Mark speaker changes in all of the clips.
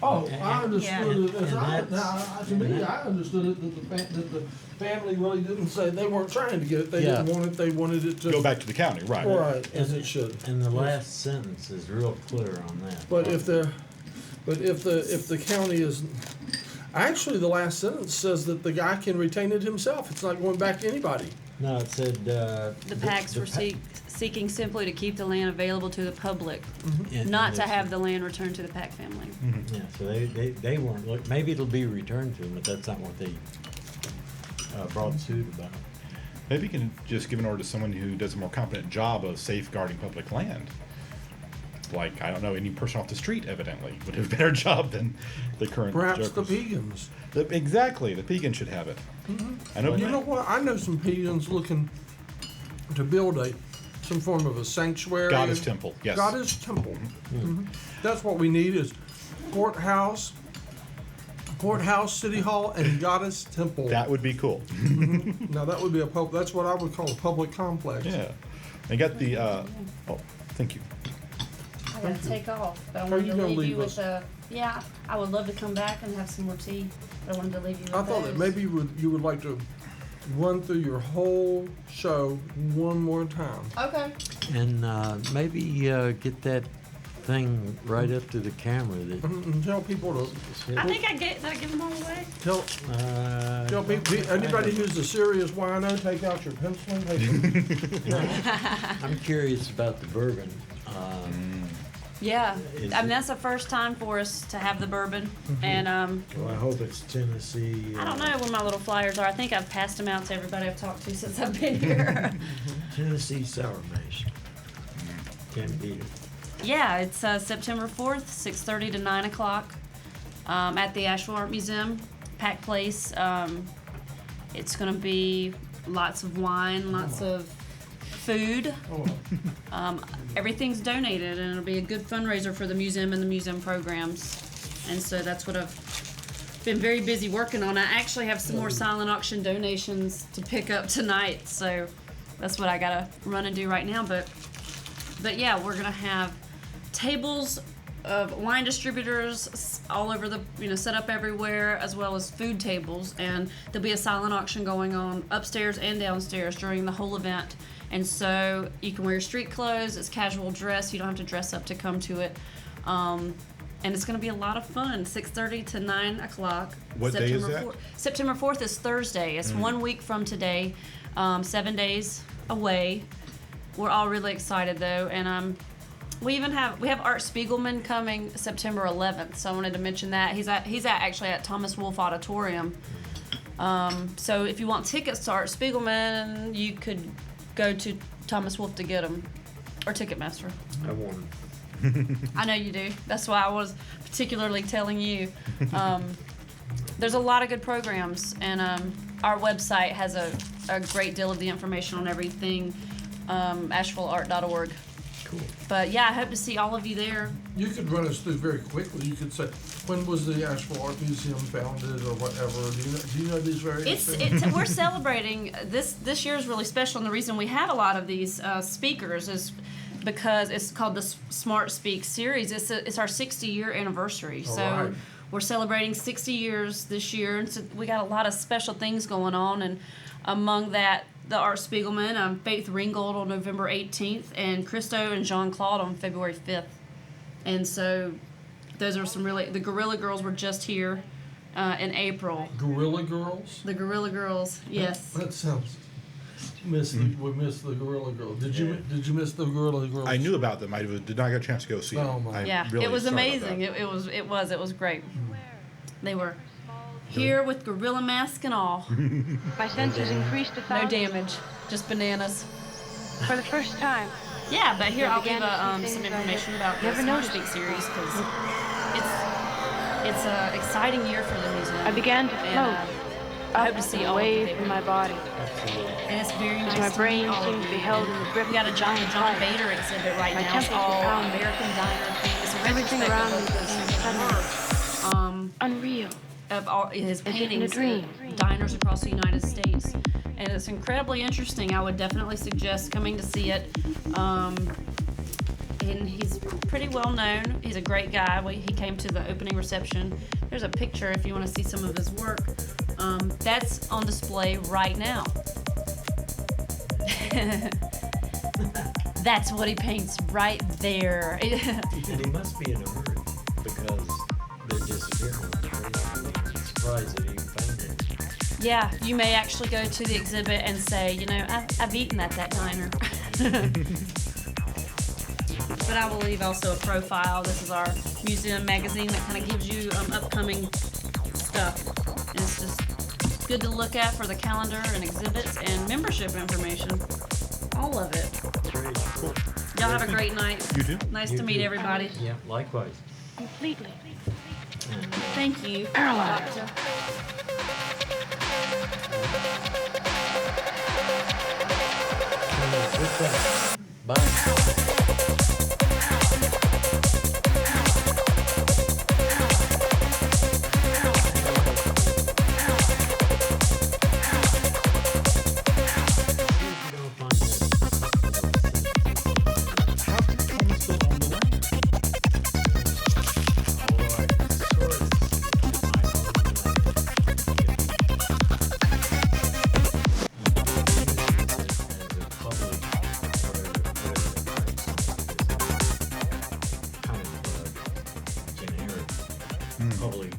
Speaker 1: Oh, I understood it as, to me,
Speaker 2: and
Speaker 1: I understood it that the family really didn't say, they weren't trying to get it, they didn't want it, they wanted it to.
Speaker 3: Go back to the county, right.
Speaker 1: Right, as it should.
Speaker 2: And the last sentence is real clear on that.
Speaker 1: But if the county is, actually, the last sentence says that the guy can retain it himself, it's not going back to anybody.
Speaker 2: No, it said,
Speaker 4: The pacts were seeking simply to keep the land available to the public, not to have the land returned to the Pack family.
Speaker 2: Yeah, so they weren't, maybe it'll be returned to them, but that's not what they brought suit about.
Speaker 3: Maybe you can just give an order to someone who does a more competent job of safeguarding public land. Like, I don't know, any person off the street evidently would have a better job than the current
Speaker 1: Perhaps
Speaker 3: jokers.
Speaker 1: the Pegans.
Speaker 3: Exactly, the Pegan should have it. I know.
Speaker 1: You know what, I know some Pegans looking to build some form of a sanctuary.
Speaker 3: Goddess temple, yes.
Speaker 1: Goddess temple. That's what we need is courthouse, city hall, and goddess temple.
Speaker 3: That would be cool.
Speaker 1: Now that would be that's what I would call a public complex.
Speaker 3: Yeah. And got the, thank you.
Speaker 4: I gotta take off, but I
Speaker 1: Are
Speaker 4: wanted
Speaker 1: you
Speaker 4: to
Speaker 1: gonna
Speaker 4: leave you
Speaker 1: leave
Speaker 4: with yeah, I would love to come back and have some more tea, but I wanted to leave you with
Speaker 1: I thought that
Speaker 4: those.
Speaker 1: maybe you would like to run through your whole show one more time.
Speaker 4: Okay.
Speaker 2: And maybe get that thing right up to the camera that
Speaker 1: And tell people to
Speaker 4: I think did I give them all away?
Speaker 1: tell people, anybody who's a serious wino, take out your pencil and paper.
Speaker 2: I'm curious about the bourbon.
Speaker 4: Yeah,
Speaker 2: Is
Speaker 4: I mean
Speaker 2: it-
Speaker 4: that's the first time for us to have the bourbon, and
Speaker 2: Well, I hope it's Tennessee.
Speaker 4: I don't know where my little flyers are. I think I've passed them out to everybody I've talked to since I've been here.
Speaker 2: Tennessee sour mash. Can't beat it.
Speaker 4: Yeah, it's September 4th, 6:30 to 9 o'clock, at the Asheville Art Museum, Pack Place. It's gonna be lots of wine, lots of food. Everything's donated, and it'll be a good fundraiser for the museum and the museum programs. And so that's what I've been very busy working on. I actually have some more silent auction donations to pick up tonight, so that's what I gotta run and do right now. But yeah, we're gonna have tables of wine distributors all over set up everywhere, as well as food tables, and there'll be a silent auction going on upstairs and downstairs during the whole event. And so you can wear your street clothes, it's casual dress, you don't have to dress up to come to it. And it's gonna be a lot of fun, 6:30 to 9 o'clock.
Speaker 3: What day is that?
Speaker 4: September 4th is Thursday, it's 1 week from today, 7 days away. We're all really excited though, and we have Art Spiegelman coming September 11th, so I wanted to mention that. He's actually at Thomas Wolfe Auditorium. So if you want tickets to Art Spiegelman, you could go to Thomas Wolfe to get them, or Ticketmaster.
Speaker 2: I want them.
Speaker 4: I know you do. That's why I was particularly telling you. There's a lot of good programs, and our website has a great deal of the information on everything, AshevilleArt.org.
Speaker 2: Cool.
Speaker 4: But yeah, I hope to see all of you there.
Speaker 1: You could run us through very quickly. You could say, when was the Asheville Art Museum founded, or whatever? Do you know these various things?
Speaker 4: We're celebrating this year is really special, and the reason we have a lot of these speakers is because it's called the Smart Speak series. It's our 60-year anniversary, so
Speaker 1: right.
Speaker 4: we're celebrating 60 years this year, and so we got a lot of special things going on, and among that, the Art Spiegelman, Faith Ringgold on November 18th, and Christo and Jean-Claude on February 5th. And so those are some the Gorilla Girls were just here in April.
Speaker 1: Gorilla Girls?
Speaker 4: The Gorilla Girls, yes.
Speaker 1: That sounds. We missed the Gorilla Girls. Did you miss the Gorilla Girls?
Speaker 3: I knew about them. I did not get a chance to go see
Speaker 1: Oh,
Speaker 3: them.
Speaker 1: my.
Speaker 4: Yeah,
Speaker 3: Really
Speaker 4: it was
Speaker 3: sorry about
Speaker 4: amazing.
Speaker 3: that.
Speaker 4: It was great. They were here with gorilla mask and all.
Speaker 5: My sensors increased
Speaker 4: No
Speaker 5: 1,000
Speaker 4: damage, just bananas.
Speaker 5: for the first time.
Speaker 4: Yeah, but here
Speaker 5: I
Speaker 4: I'll give
Speaker 5: began to see
Speaker 4: some
Speaker 5: things I
Speaker 4: information
Speaker 5: had
Speaker 4: about the
Speaker 5: never
Speaker 4: Smart
Speaker 5: noticed.
Speaker 4: Speak series, because it's an exciting year for the museum.
Speaker 5: I began to
Speaker 4: And,
Speaker 5: float
Speaker 4: I hope to see all of you
Speaker 5: away
Speaker 4: there.
Speaker 5: from my body.
Speaker 4: And it's very nice
Speaker 5: my
Speaker 4: to
Speaker 5: brain
Speaker 4: meet all
Speaker 5: seemed
Speaker 4: of
Speaker 5: to be
Speaker 4: you.
Speaker 5: held in the grip
Speaker 4: We got a
Speaker 5: of a
Speaker 4: John
Speaker 5: giant
Speaker 4: John
Speaker 5: heart.
Speaker 4: Bader exhibit right
Speaker 5: My
Speaker 4: now. It's
Speaker 5: temples were
Speaker 4: all
Speaker 5: pounding.
Speaker 4: American diner themed. It's a
Speaker 5: Everything
Speaker 4: retrospective
Speaker 5: around me
Speaker 4: of
Speaker 5: became
Speaker 4: his
Speaker 5: suddenly
Speaker 4: work,
Speaker 5: unreal.
Speaker 4: of all his
Speaker 5: As if in a
Speaker 4: paintings,
Speaker 5: dream.
Speaker 4: diners across the United States, and it's incredibly interesting. I would definitely suggest coming to see it. and he's pretty well known. He's a great guy. He came to the opening reception. There's a picture if you want to see some of his work. That's on display right now. That's what he paints right there.
Speaker 2: And he must be in a hurry because they're disappearing. I'm surprised that he found it.
Speaker 4: Yeah, you may actually go to the exhibit and say, you know, I've eaten at that diner. But I will leave also a profile. This is our museum magazine that kind of gives you upcoming stuff. And it's just good to look at for the calendar and exhibits and membership information. All of it.
Speaker 2: Great. Cool.
Speaker 4: Y'all have a great night.
Speaker 3: You too.
Speaker 4: Nice
Speaker 2: You
Speaker 4: to meet
Speaker 2: too.
Speaker 4: everybody.
Speaker 2: Yeah, likewise.
Speaker 5: Completely.
Speaker 4: Thank you.
Speaker 5: Paralyzed.
Speaker 4: Doctor.
Speaker 2: With that, bye.
Speaker 3: How come Thomas still own the land?
Speaker 2: Public.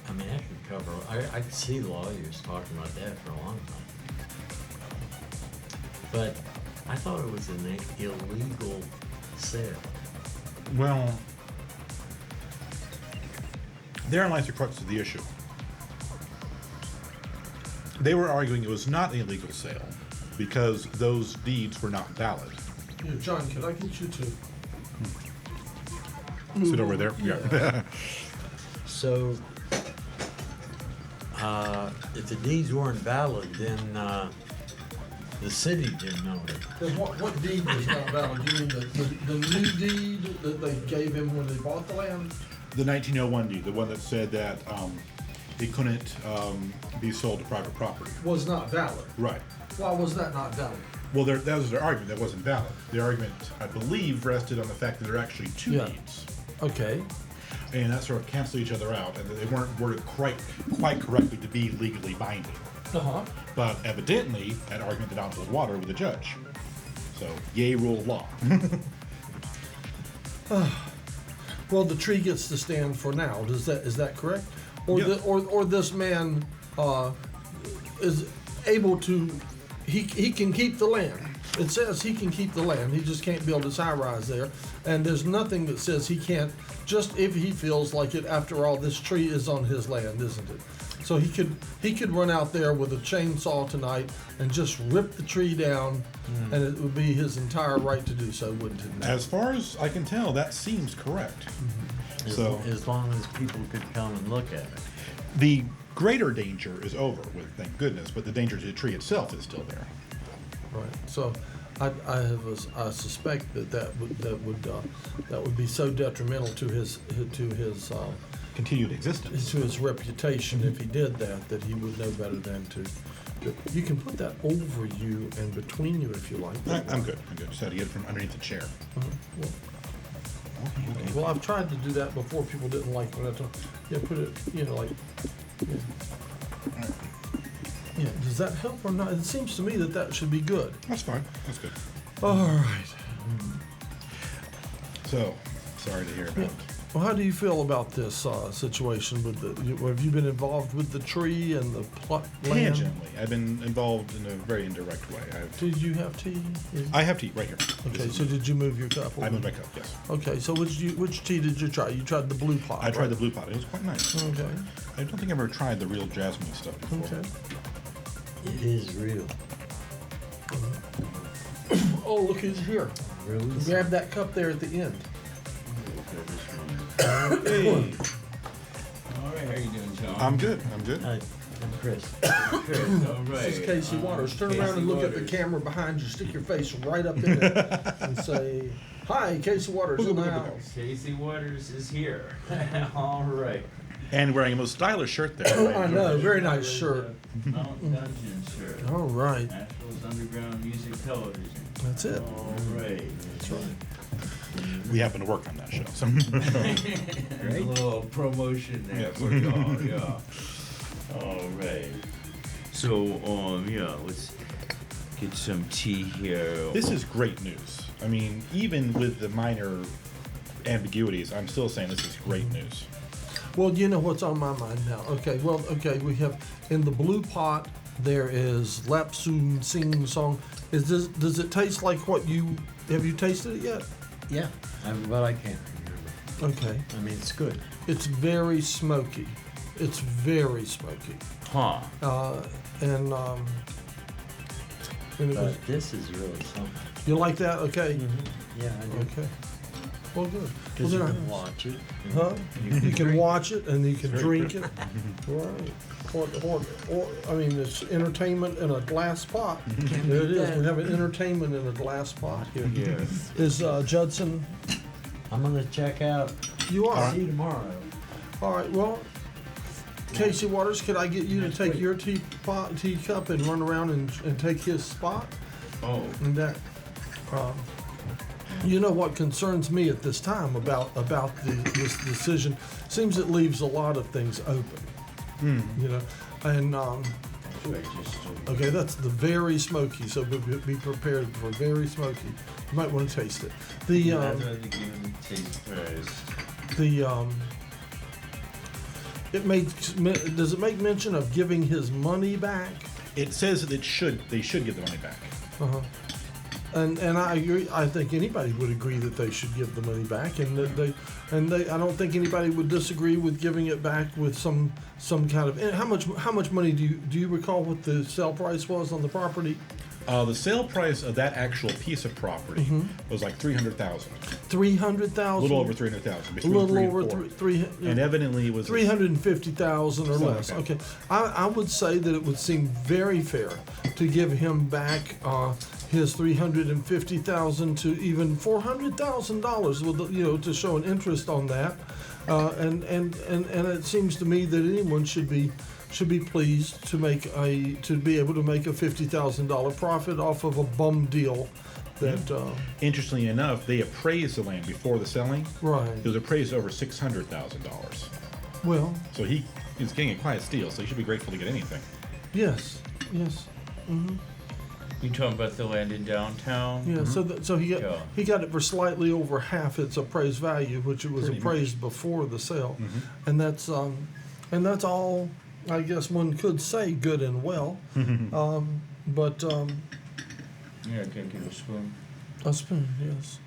Speaker 2: I mean, that could cover, I could see lawyers talking about that for a long time. But I thought it was an illegal sale.
Speaker 3: Well, therein lies the crux of the issue. They were arguing it was not an illegal sale because those deeds were not valid.
Speaker 1: Yeah, John, could I get you to
Speaker 3: Sit over there. Yeah.
Speaker 2: So, if the deeds weren't valid, then, the city didn't own it.
Speaker 1: Then what deed was not valid? You mean the new deed that they gave him when they bought the land?
Speaker 3: The 1901 deed, the one that said that it couldn't be sold to private property.
Speaker 1: Was not valid.
Speaker 3: Right.
Speaker 1: Why was that not valid?
Speaker 3: Well, that was their argument. That wasn't valid. The argument, I believe, rested on the fact that there are actually two
Speaker 1: Yeah.
Speaker 3: deeds.
Speaker 1: Okay.
Speaker 3: And that sort of canceled each other out, and that they weren't worded quite correctly to be legally binding.
Speaker 1: Uh-huh.
Speaker 3: But evidently, that argument did not hold water with the judge. So, yay, rule of law.
Speaker 1: Well, the tree gets to stand for now. Is that correct? Or
Speaker 3: Yes.
Speaker 1: or this man is able to he can keep the land. It says he can keep the land. He just can't build his high rise there. And there's nothing that says he can't, just if he feels like it. After all, this tree is on his land, isn't it? So he could run out there with a chainsaw tonight and just rip the tree down, and it would be his entire right to do so, wouldn't it?
Speaker 3: As far as I can tell, that seems correct. So,
Speaker 2: As long as people could come and look at it.
Speaker 3: the greater danger is over with, thank goodness, but the danger to the tree itself is still there.
Speaker 1: Right. So, I suspect that would be so detrimental to his
Speaker 3: Continued existence.
Speaker 1: to his reputation if he did that he would know better than to. You can put that over you and between you if you like.
Speaker 3: I'm good. Just had to get it from underneath the chair.
Speaker 1: Well, I've tried to do that before. People didn't like when I told. Yeah, put it. Like. Yeah. Yeah. Does that help or not? It seems to me that should be good.
Speaker 3: That's fine. That's good.
Speaker 1: All right.
Speaker 3: So, sorry to hear about it.
Speaker 1: Well, how do you feel about this situation? Have you been involved with the tree and the plot land?
Speaker 3: Tangentially, I've been involved in a very indirect way.
Speaker 1: Did you have tea?
Speaker 3: I have tea right here.
Speaker 1: Okay, so did you move your cup?
Speaker 3: I moved my cup, yes.
Speaker 1: Okay, so which tea did you try? You tried the blue pot.
Speaker 3: I tried the
Speaker 1: right?
Speaker 3: blue pot. It was quite nice.
Speaker 1: Okay.
Speaker 3: I don't think I've ever tried the real jasmine stuff before.
Speaker 1: Okay.
Speaker 2: It is real.
Speaker 1: Oh, look who's here.
Speaker 2: Really?
Speaker 1: Grab that cup there at the end.
Speaker 6: Hey. All right, how you doing, John?
Speaker 3: I'm good.
Speaker 2: Hi, I'm Chris.
Speaker 6: Chris, all right.
Speaker 1: This is Casey Waters. Turn around
Speaker 6: Casey
Speaker 1: and look at the
Speaker 6: Waters.
Speaker 1: camera behind you. Stick your face right up in it and say, "Hi, Casey Waters in the house."
Speaker 6: Casey Waters is here. All right.
Speaker 3: And wearing a most stylish shirt there.
Speaker 1: I know, very nice shirt.
Speaker 6: Mountain Dungeon shirt.
Speaker 1: All right,
Speaker 6: Asheville's Underground Music Television.
Speaker 1: that's it.
Speaker 6: All right.
Speaker 1: That's right.
Speaker 3: We happen to work on that show. So.
Speaker 6: There's a little promotion there
Speaker 3: Yes.
Speaker 6: for y'all, yeah. All right. So, yeah, let's get some tea here.
Speaker 3: This is great news. I mean, even with the minor ambiguities, I'm still saying this is great news.
Speaker 1: Well, you know what's on my mind now. Okay, we have in the blue pot there is Lapsoon Sing Song. Does it taste like what have you tasted it yet?
Speaker 2: Yeah, but I can't remember.
Speaker 1: Okay.
Speaker 2: I mean, it's good.
Speaker 1: It's very smoky. It's very smoky.
Speaker 6: Huh.
Speaker 1: And it was,
Speaker 2: But this is really something.
Speaker 1: you like that? Okay.
Speaker 2: Yeah, I do.
Speaker 1: Okay. Well, good. Well,
Speaker 2: Because you
Speaker 1: then
Speaker 2: can watch it.
Speaker 1: Huh? You can watch it and you can
Speaker 3: very
Speaker 1: drink it. Right. Or, I mean, it's entertainment in a glass pot. There it is. We have an entertainment in a glass pot here.
Speaker 6: Yes.
Speaker 1: Is Judson?
Speaker 2: I'm going to check out.
Speaker 1: You are.
Speaker 2: See you tomorrow.
Speaker 1: All right. Well, Casey Waters, could I get you to take your teacup and run around and take his spot?
Speaker 6: Oh.
Speaker 1: And that, you know what concerns me at this time about this decision? Seems it leaves a lot of things open. You know, and okay, that's the very smoky. So be prepared for very smoky. You might want to taste it. Does it make mention of giving his money back?
Speaker 3: It says that they should give the money back.
Speaker 1: Uh-huh. And I agree. I think anybody would agree that they should give the money back, and that I don't think anybody would disagree with giving it back with some kind of. And how much money do you recall what the sale price was on the property?
Speaker 3: The sale price of that actual piece of property was like $300,000.
Speaker 1: 300,000.
Speaker 3: A little over 300,000.
Speaker 1: A
Speaker 3: Between
Speaker 1: little
Speaker 3: 3 and
Speaker 1: over
Speaker 3: 4.
Speaker 1: three.
Speaker 3: And evidently it was
Speaker 1: 350,000 or
Speaker 3: Something
Speaker 1: less.
Speaker 3: like
Speaker 1: Okay, I would say that it would seem very fair to give him back his $350,000 to even $400,000 with to show an interest on that, and it seems to me that anyone should be pleased to be able to make a $50,000 profit off of a bum deal. That
Speaker 3: Interestingly enough, they appraised the land before the selling.
Speaker 1: right.
Speaker 3: It was appraised over $600,000.
Speaker 1: Well,
Speaker 3: So he is getting a quiet steal. So he should be grateful to get anything.
Speaker 1: yes.
Speaker 6: You talking about the land in downtown?
Speaker 1: Yeah, so he got
Speaker 6: Yeah.
Speaker 1: he got it for slightly over half its appraised value, which it was
Speaker 3: Pretty
Speaker 1: appraised before the sale, and that's all I guess one could say good and well, but
Speaker 6: Yeah, can I give a spoon?
Speaker 1: a spoon, yes,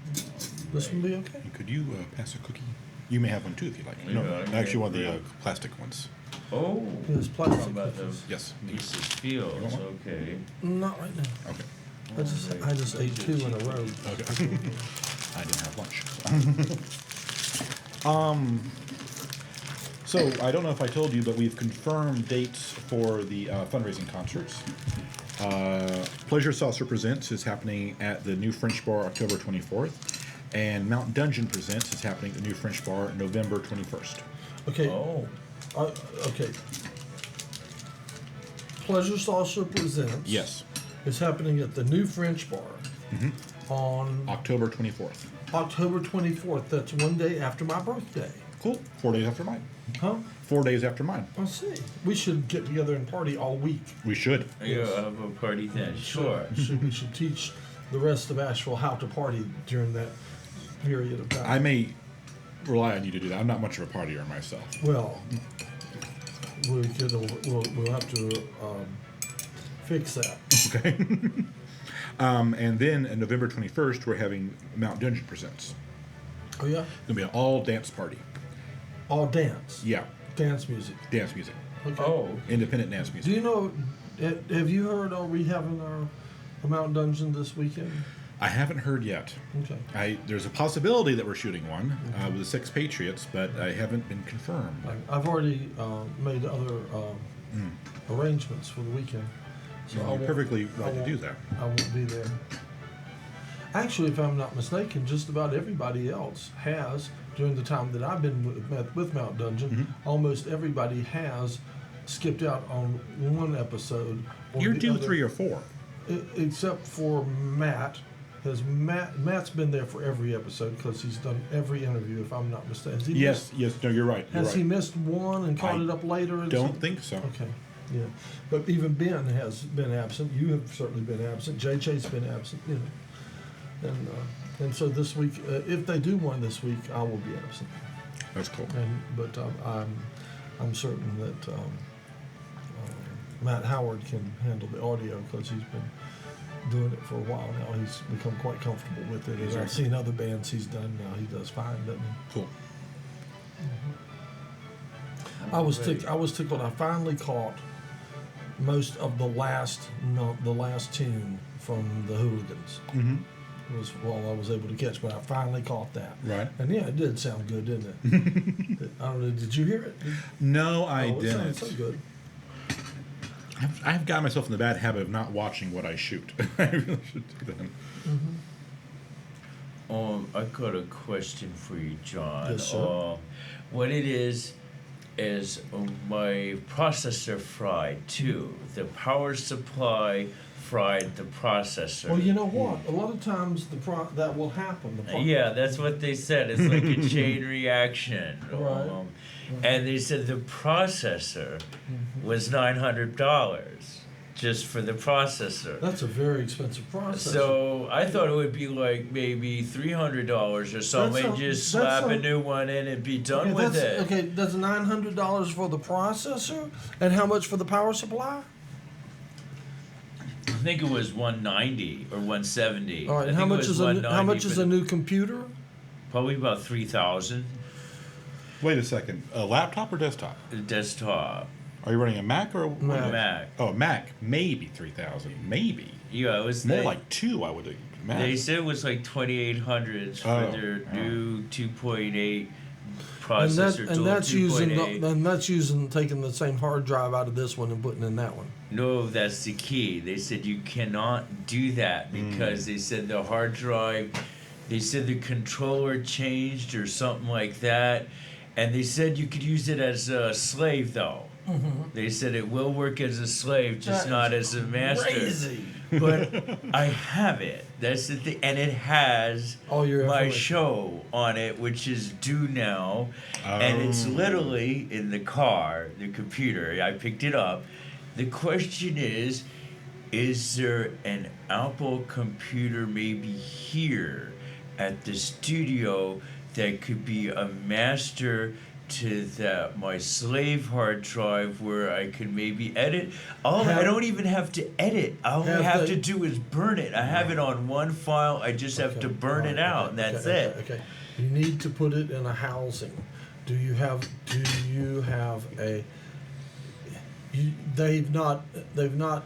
Speaker 1: this one be okay.
Speaker 3: Could you pass a cookie? You may have one too if you like.
Speaker 6: Yeah,
Speaker 3: No,
Speaker 6: okay,
Speaker 3: actually one of the
Speaker 6: great.
Speaker 3: plastic ones.
Speaker 6: Oh.
Speaker 1: Yes, plastic
Speaker 6: Talking about the
Speaker 1: cookies.
Speaker 3: Yes.
Speaker 6: Reese's Fields,
Speaker 3: want one?
Speaker 6: okay.
Speaker 1: Not right now.
Speaker 3: Okay.
Speaker 1: I just ate 2 in a row.
Speaker 3: Okay. I didn't have lunch. So I don't know if I told you, but we've confirmed dates for the fundraising concerts. Pleasure Saucer Presents is happening at the New French Bar October 24th, and Mountain Dungeon Presents is happening at the New French Bar November 21st.
Speaker 1: Okay.
Speaker 6: Oh.
Speaker 1: Okay. Pleasure Saucer Presents.
Speaker 3: Yes,
Speaker 1: Is happening at the New French Bar on
Speaker 3: October 24th.
Speaker 1: October 24th. That's one day after my birthday.
Speaker 3: Cool. 4 days after mine.
Speaker 1: Huh?
Speaker 3: 4 days after mine.
Speaker 1: I see. We should get together and party all week.
Speaker 3: We should.
Speaker 6: Yeah, have a party then, sure.
Speaker 1: We should teach the rest of Asheville how to party during that period of time.
Speaker 3: I may rely on you to do that. I'm not much of a partier myself.
Speaker 1: Well, we'll have to fix that.
Speaker 3: Okay. And then on November 21st, we're having Mount Dungeon Presents.
Speaker 1: Oh yeah,
Speaker 3: It's gonna be an all dance party.
Speaker 1: all dance.
Speaker 3: Yeah,
Speaker 1: Dance music.
Speaker 3: dance music,
Speaker 1: Okay.
Speaker 6: Oh,
Speaker 3: independent dance
Speaker 1: Do
Speaker 3: music.
Speaker 1: you know? Have you heard? Are we having our Mountain Dungeon this weekend?
Speaker 3: I haven't heard yet.
Speaker 1: Okay.
Speaker 3: There's a possibility that we're shooting one with the Six Patriots, but I haven't been confirmed.
Speaker 1: I've already made other arrangements for the weekend. So I
Speaker 3: You're
Speaker 1: won't-
Speaker 3: perfectly
Speaker 1: I
Speaker 3: right to
Speaker 1: won't-
Speaker 3: do that.
Speaker 1: I won't be there. Actually, if I'm not mistaken, just about everybody else has during the time that I've been with Mount Dungeon, almost everybody has skipped out on one episode. Or
Speaker 3: You're
Speaker 1: the
Speaker 3: due
Speaker 1: other,
Speaker 3: 3 or 4.
Speaker 1: except for Matt. Matt's been there for every episode because he's done every interview, if I'm not mistaken. Has he
Speaker 3: Yes, no, you're right.
Speaker 1: Has he missed one and caught
Speaker 3: I
Speaker 1: it up later? And
Speaker 3: Don't think so.
Speaker 1: Okay, yeah. But even Ben has been absent. You have certainly been absent. JJ's been absent. You know, and so this week, if they do one this week, I will be absent.
Speaker 3: That's cool.
Speaker 1: But I'm certain that Matt Howard can handle the audio because he's been doing it for a while now. He's become quite comfortable with it. As I've seen other bands he's done now, he does fine, doesn't he?
Speaker 3: Cool.
Speaker 1: I was tickled. I finally caught most of the last tune from the Hooligans.
Speaker 3: Mm-hmm.
Speaker 1: Was all I was able to catch, but I finally caught that.
Speaker 3: Right.
Speaker 1: And yeah, it did sound good, didn't it? I don't know. Did you hear it?
Speaker 3: No, I
Speaker 1: It
Speaker 3: didn't.
Speaker 1: sounded so good.
Speaker 3: I've got myself in the bad habit of not watching what I shoot. I really should do that.
Speaker 6: I got a question for you, John.
Speaker 1: Yes, sir.
Speaker 6: What it is my processor fried too. The power supply fried the processor.
Speaker 1: Well, you know what? A lot of times that will happen.
Speaker 6: Yeah, that's what they said. It's like a chain reaction.
Speaker 1: Right.
Speaker 6: And they said the processor was $900 just for the processor.
Speaker 1: That's a very expensive processor.
Speaker 6: So I thought it would be like maybe $300 or something. Just slap a new one in and be done with it.
Speaker 1: Okay, that's $900 for the processor, and how much for the power supply?
Speaker 6: I think it was 190 or 170.
Speaker 1: All right,
Speaker 6: I
Speaker 1: and how
Speaker 6: think it
Speaker 1: much
Speaker 6: was
Speaker 1: is
Speaker 6: 190 for
Speaker 1: a new computer?
Speaker 6: Probably about 3,000.
Speaker 3: Wait a second. A laptop or desktop?
Speaker 6: The desktop.
Speaker 3: Are you running a Mac or a
Speaker 6: Mac.
Speaker 3: Oh, Mac. Maybe 3,000. Maybe.
Speaker 6: Yeah, it was
Speaker 3: More like 2, I would imagine.
Speaker 6: They said it was like 2,800 for their new 2.8 processor.
Speaker 1: And that's using taking the same hard drive out of this one and putting in that one.
Speaker 6: No, that's the key. They said you cannot do that because they said the hard drive, they said the controller changed or something like that. And they said you could use it as a slave, though. They said it will work as a slave, just not as a master.
Speaker 1: Crazy.
Speaker 6: But I have it. That's the thing. And it has
Speaker 1: All your
Speaker 6: my
Speaker 1: information.
Speaker 6: show on it, which is due now. And it's literally in the car, the computer. I picked it up. The question is there an Apple computer maybe here at the studio that could be a master to my slave hard drive where I could maybe edit? I don't even have to edit. All I have to do is burn it. I have it on one file. I just have to burn it out, and that's it.
Speaker 1: Okay. You need to put it in a housing. Do you have a? They've not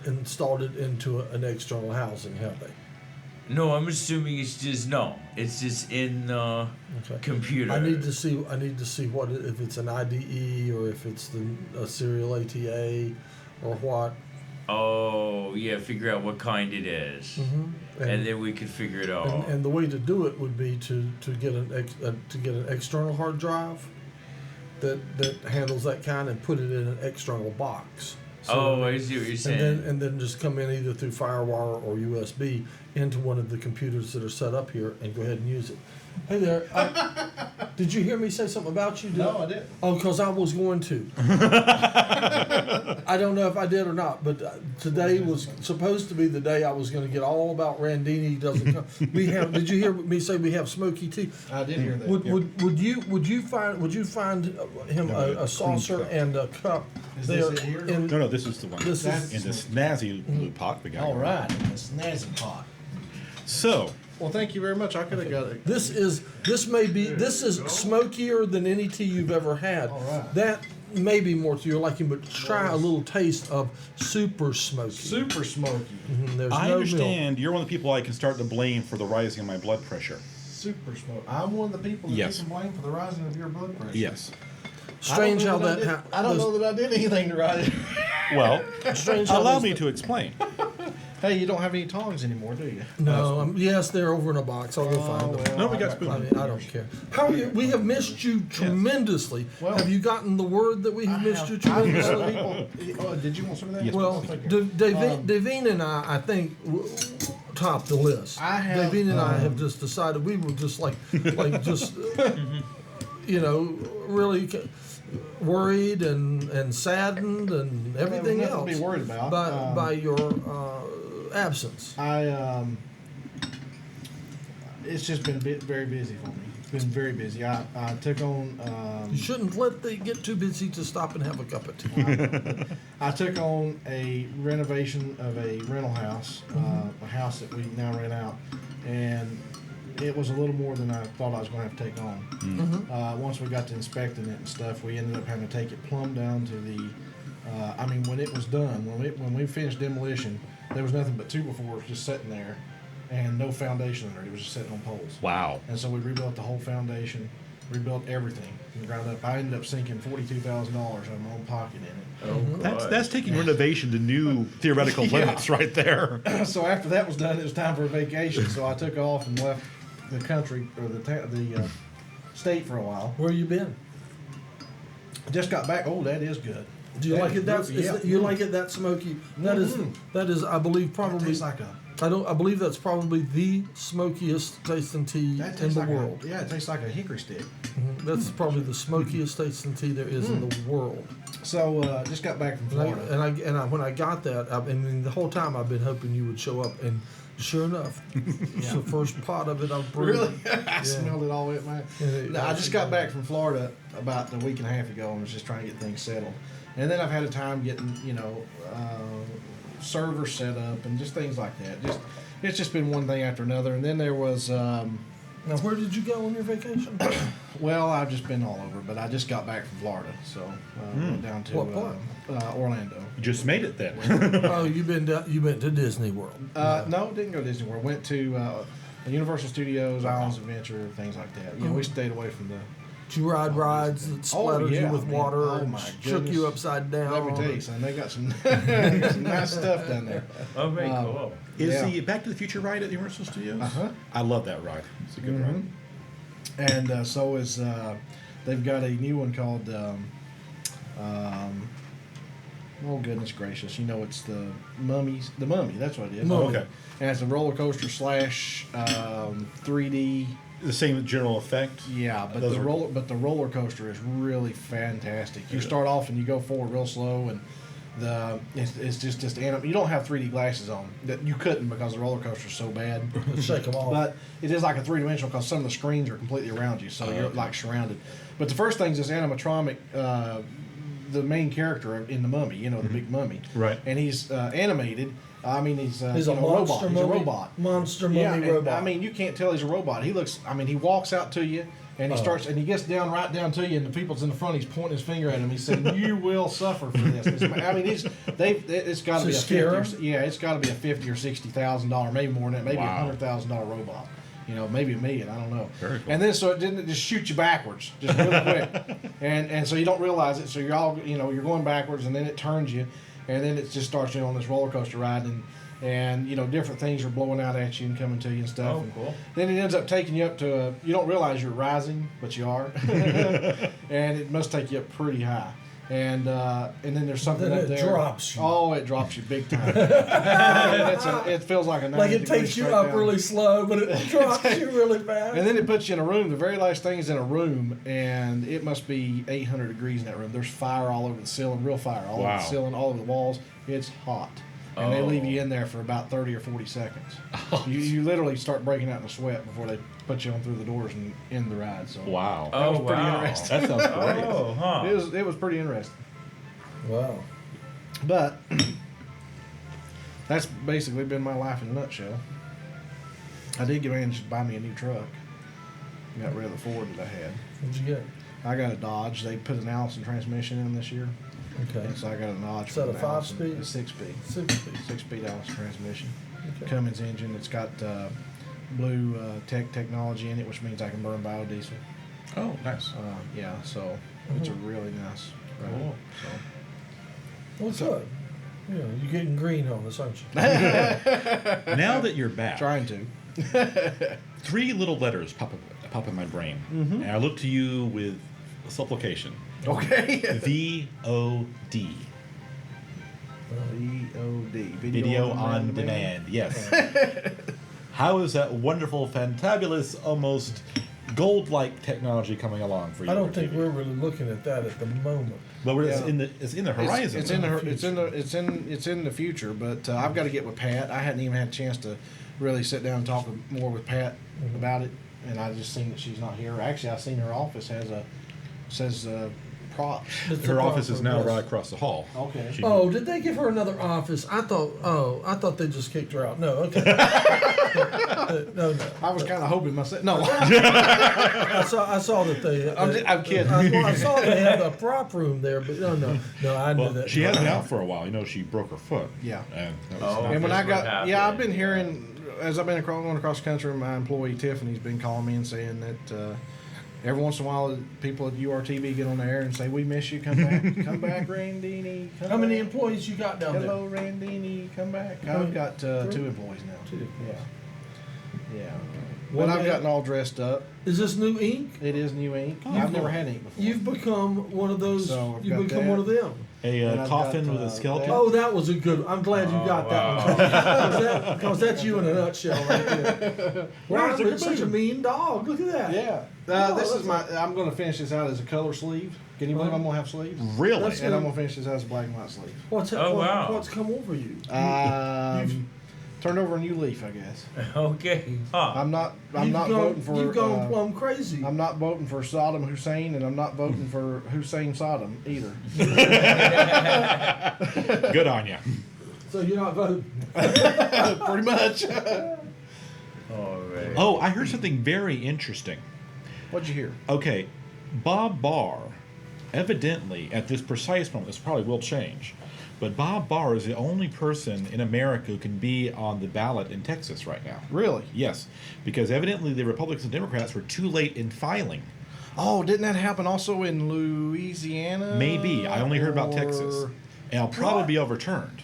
Speaker 1: installed it into an external housing, have they?
Speaker 6: No, I'm assuming it's just in the computer.
Speaker 1: I need to see what if it's an IDE or if it's a serial ATA or what.
Speaker 6: Oh yeah, figure out what kind it is, and then we could figure it out.
Speaker 1: And the way to do it would be to get an external hard drive that handles that kind and put it in an external box. So
Speaker 6: I see what you're saying.
Speaker 1: And then just come in either through FireWire or USB into one of the computers that are set up here and go ahead and use it. Hey there. Did you hear me say something about you?
Speaker 7: No, I didn't.
Speaker 1: Oh, because I was going to. I don't know if I did or not, but today was supposed to be the day I was going to get all about Randini doesn't come. Did you hear me say we have Smoky tea?
Speaker 7: I did hear that.
Speaker 1: Would you find him a saucer
Speaker 3: cup.
Speaker 1: and a cup?
Speaker 7: Is this it here?
Speaker 3: No, this is the one.
Speaker 1: This is-
Speaker 3: in this snazzy blue pot we got.
Speaker 7: All right, in the snazzy pot.
Speaker 3: So,
Speaker 7: Well, thank you very much. I could have got it.
Speaker 1: This is smokier than any tea you've ever had.
Speaker 7: All right.
Speaker 1: That may be more to your liking, but try a little taste of super smoky.
Speaker 7: Super smoky.
Speaker 1: There's
Speaker 3: I
Speaker 1: no
Speaker 3: understand you're one of the people I can start to blame for the rising of my blood pressure.
Speaker 7: Super smoky. I'm one of the people that
Speaker 3: Yes.
Speaker 7: you can blame for the rising of your blood pressure.
Speaker 3: Yes.
Speaker 1: milk. Strange how that.
Speaker 7: I don't know that I did anything to rise it.
Speaker 3: Well,
Speaker 1: Strange how
Speaker 3: allow
Speaker 1: those-
Speaker 3: me to explain.
Speaker 7: Hey, you don't have any tongs anymore, do you?
Speaker 1: No, yes, they're over in a box. I'll go find them.
Speaker 3: No, we got
Speaker 1: I
Speaker 3: spoons.
Speaker 1: mean, I don't care. How are you? We have missed you tremendously.
Speaker 7: Well,
Speaker 1: have you gotten the word that we have missed you
Speaker 7: I
Speaker 1: tremendously?
Speaker 7: people, did you want some of that?
Speaker 3: Yes,
Speaker 1: Well, Davine and I think, top the list.
Speaker 7: I have,
Speaker 1: Davine and I have just decided we were just really worried and saddened and everything
Speaker 7: nothing to
Speaker 1: else
Speaker 7: be worried about.
Speaker 1: by your absence.
Speaker 7: It's just been very busy for me. It's been very busy. I took on.
Speaker 1: You shouldn't let they get too busy to stop and have a cup of tea.
Speaker 7: I took on a renovation of a rental house, a house that we now rent out, and it was a little more than I thought I was going to have to take on. Once we got to inspecting it and stuff, we ended up having to take it plumb down to the. When it was done, when we finished demolition, there was nothing but 2x4s just sitting there, and no foundation under it. It was just sitting on poles.
Speaker 3: Wow.
Speaker 7: And so we rebuilt the whole foundation, rebuilt everything from the ground up. I ended up sinking $42,000 out of my own pocket in it.
Speaker 3: That's taking renovation to new theoretical limits right there.
Speaker 7: So after that was done, it was time for a vacation. So I took off and left the country or the state for a while.
Speaker 1: Where you been?
Speaker 7: I just got back. Oh, that is good.
Speaker 1: Do you like it that?
Speaker 7: Yeah.
Speaker 1: You like it that smoky? That is, I believe,
Speaker 7: That
Speaker 1: probably.
Speaker 7: tastes like a.
Speaker 1: I believe that's probably the smokiest tasting tea
Speaker 7: That
Speaker 1: in
Speaker 7: tastes
Speaker 1: the
Speaker 7: like
Speaker 1: world.
Speaker 7: it tastes like a hickory stick.
Speaker 1: That's probably the smokiest tasting tea there is in the world.
Speaker 7: So just got back from Florida.
Speaker 1: When I got that, I mean, the whole time I've been hoping you would show up, and sure enough, it's the first pot of it I've brewed.
Speaker 7: Really? I smelled it all the way up my. No, I just got back from Florida about a week and a half ago and was just trying to get things settled. And then I've had a time getting, servers set up and just things like that. It's just been one thing after another. And then there was,
Speaker 1: Now, where did you go on your vacation?
Speaker 7: well, I've just been all over, but I just got back from Florida, so went down to
Speaker 1: What part?
Speaker 7: Orlando.
Speaker 3: You just made it then.
Speaker 1: Oh, you went to Disney World.
Speaker 7: No, didn't go to Disney World. Went to Universal Studios, Islands of Adventure, things like that. We stayed away from the.
Speaker 1: Did you ride rides that splattered you with
Speaker 7: man.
Speaker 1: water
Speaker 7: Oh,
Speaker 1: and
Speaker 7: my
Speaker 1: shook you
Speaker 7: goodness.
Speaker 1: upside down?
Speaker 7: Let me tell you, son, they got some, some nice stuff down there.
Speaker 6: Oh, very cool.
Speaker 3: Is
Speaker 7: Yeah.
Speaker 3: the Back to the Future ride at Universal Studios?
Speaker 7: Uh-huh.
Speaker 3: I love that ride. It's a good ride.
Speaker 7: And so is they've got a new one called oh goodness gracious, it's the Mummy, that's what it is.
Speaker 1: Mummy.
Speaker 3: Okay.
Speaker 7: And it's a roller coaster slash 3D.
Speaker 3: The same general effect.
Speaker 7: Yeah, but
Speaker 3: Those
Speaker 7: the
Speaker 3: are-
Speaker 7: roller coaster is really fantastic. You start off and you go forward real slow, and it's just you don't have 3D glasses on. That you couldn't because the roller coaster is so bad.
Speaker 1: Shake them off.
Speaker 7: But it is like a 3-dimensional because some of the screens are completely around you, so you're like surrounded. But the first thing is this animatronic, the main character in the Mummy, the big mummy.
Speaker 3: Right.
Speaker 7: And he's animated. I mean, he's
Speaker 1: He's a
Speaker 7: robot.
Speaker 1: monster
Speaker 7: He's
Speaker 1: mummy.
Speaker 7: a robot.
Speaker 1: Monster
Speaker 7: Yeah,
Speaker 1: mummy
Speaker 7: and,
Speaker 1: robot.
Speaker 7: I mean, you can't tell he's a robot. He looks. I mean, he walks out to you, and he starts, and he gets right down to you, and the people's in the front. He's pointing his finger at him. He's saying, "You will suffer for this." I mean, it's got to be a
Speaker 1: scare
Speaker 7: it's got to be a $50,000 or $60,000, maybe more than that, maybe
Speaker 3: Wow.
Speaker 7: $100,000 robot. Maybe $1 million. I don't know.
Speaker 3: Very cool.
Speaker 7: And then so it didn't just shoot you backwards, just really quick, and so you don't realize it. So you're all you're going backwards, and then it turns you, and then it just starts you on this roller coaster ride, and different things are blowing out at you and coming to you and stuff.
Speaker 6: Oh,
Speaker 7: And
Speaker 6: cool.
Speaker 7: then it ends up taking you up to you don't realize you're rising, but you are, and it must take you up pretty high. And then there's something
Speaker 1: Then
Speaker 7: up
Speaker 1: it
Speaker 7: there.
Speaker 1: drops you.
Speaker 7: Oh, it drops you big time. It feels like a 90
Speaker 1: like it
Speaker 7: degree
Speaker 1: takes you
Speaker 7: straight
Speaker 1: up
Speaker 7: down.
Speaker 1: really slow, but it drops you really fast.
Speaker 7: And then it puts you in a room. The very last thing is in a room, and it must be 800 degrees in that room. There's fire all over the ceiling, real fire all over
Speaker 3: Wow.
Speaker 7: the ceiling, all over the walls. It's hot. And they leave you in there for about 30 or 40 seconds. You literally start breaking out in a sweat before they put you on through the doors and end the ride. So
Speaker 3: Wow.
Speaker 6: Oh,
Speaker 7: was pretty
Speaker 6: wow.
Speaker 7: interesting.
Speaker 3: That sounds great.
Speaker 6: Oh, huh.
Speaker 7: it was pretty interesting.
Speaker 1: Wow.
Speaker 7: But that's basically been my life in a nutshell. I did manage to buy me a new truck. Got rid of the Ford that I had.
Speaker 1: What'd you get?
Speaker 7: I got a Dodge. They put an Allison transmission in this year.
Speaker 1: Okay.
Speaker 7: And so I got a Dodge.
Speaker 1: Is that
Speaker 7: with
Speaker 1: a
Speaker 7: an Allison-
Speaker 1: 5-speed?
Speaker 7: A 6-speed.
Speaker 1: 6-speed.
Speaker 7: 6-speed Allison transmission.
Speaker 1: Okay.
Speaker 7: Cummins engine. It's got blue technology in it, which means I can burn biodiesel.
Speaker 3: Oh, nice.
Speaker 7: Yeah, so it's a really nice ride.
Speaker 6: Cool.
Speaker 7: So.
Speaker 1: Well, good. Yeah, you're getting green on us, aren't you?
Speaker 3: Now that you're back,
Speaker 7: Trying to.
Speaker 3: 3 little letters pop in my brain, and I look to you with supplication.
Speaker 7: Okay.
Speaker 3: VOD.
Speaker 7: VOD.
Speaker 3: Video on demand. Yes. How is that wonderful, fantabulous, almost gold-like technology coming along for you?
Speaker 1: I don't think we're really looking at that at the moment.
Speaker 3: But
Speaker 7: Yeah.
Speaker 3: it's in the horizon.
Speaker 7: It's in the future, but I've got to get with Pat. I hadn't even had a chance to really sit down and talk more with Pat about it, and I just seen that she's not here. Actually, I seen her office says props.
Speaker 1: It's
Speaker 3: Her
Speaker 1: a
Speaker 3: office is now
Speaker 1: problem, yes.
Speaker 3: right across the hall.
Speaker 7: Okay.
Speaker 3: She-
Speaker 1: Oh, did they give her another office? I thought they just kicked her out. No, okay. No.
Speaker 7: I was kind of hoping myself. No,
Speaker 1: I saw that they.
Speaker 7: I'm kidding.
Speaker 1: I saw they had a prop room there, but no. I knew
Speaker 3: Well,
Speaker 1: that.
Speaker 3: she has been out for a while. You know, she broke her foot.
Speaker 7: Yeah.
Speaker 3: And that was
Speaker 6: Oh.
Speaker 3: not
Speaker 7: And when
Speaker 3: good.
Speaker 7: I
Speaker 6: That's what
Speaker 7: got, I've been hearing as I've been going across the country. My employee Tiffany's been calling me and saying that every once in a while people at URTV get on the air and say, "We miss you. Come back, come back, Randini." Come
Speaker 1: How many
Speaker 7: back.
Speaker 1: employees you got down
Speaker 7: Hello, Randini. Come back. I've got 2 employees now.
Speaker 1: 2.
Speaker 7: Yeah.
Speaker 1: One
Speaker 7: But I've
Speaker 1: man-
Speaker 7: gotten all dressed up.
Speaker 1: there? Is this new ink?
Speaker 7: It is new ink. I've never had ink before.
Speaker 1: You've become one of those.
Speaker 7: So I've
Speaker 1: You've
Speaker 7: got
Speaker 1: become
Speaker 7: that.
Speaker 1: one of them.
Speaker 3: A
Speaker 7: And I've
Speaker 3: coffin
Speaker 7: got,
Speaker 3: with a skeleton.
Speaker 1: Oh, that was a good. I'm glad you got that one because that's you in a nutshell right there. Wow,
Speaker 3: the
Speaker 1: it's such a mean dog. Look at that.
Speaker 7: Yeah.
Speaker 1: Oh,
Speaker 7: This
Speaker 1: that's
Speaker 7: is my. I'm going to finish this out as a color sleeve. Can you believe I'm going to have sleeves?
Speaker 3: Really?
Speaker 1: That's
Speaker 7: And I'm going to finish this out as a black and white sleeve.
Speaker 6: Oh, wow.
Speaker 1: What's come over you?
Speaker 7: Turned over a new leaf, I guess.
Speaker 6: Okay. Huh.
Speaker 7: I'm not
Speaker 1: You've
Speaker 7: voting for.
Speaker 1: You've gone plumb crazy.
Speaker 7: I'm not voting for Saddam Hussein, and I'm not voting for Hussein Saddam either.
Speaker 3: Good on you.
Speaker 1: So you're not voting.
Speaker 7: Pretty much.
Speaker 6: All right.
Speaker 3: Oh, I heard something very interesting.
Speaker 7: What'd you hear?
Speaker 3: Okay, Bob Barr, evidently at this precise moment, this probably will change, but Bob Barr is the only person in America who can be on the ballot in Texas right now.
Speaker 7: Really?
Speaker 3: Yes, because evidently the Republicans and Democrats were too late in filing.
Speaker 7: Oh, didn't that happen also in Louisiana?
Speaker 3: Maybe. I only heard about
Speaker 7: Or-
Speaker 3: Texas. And it'll probably be overturned.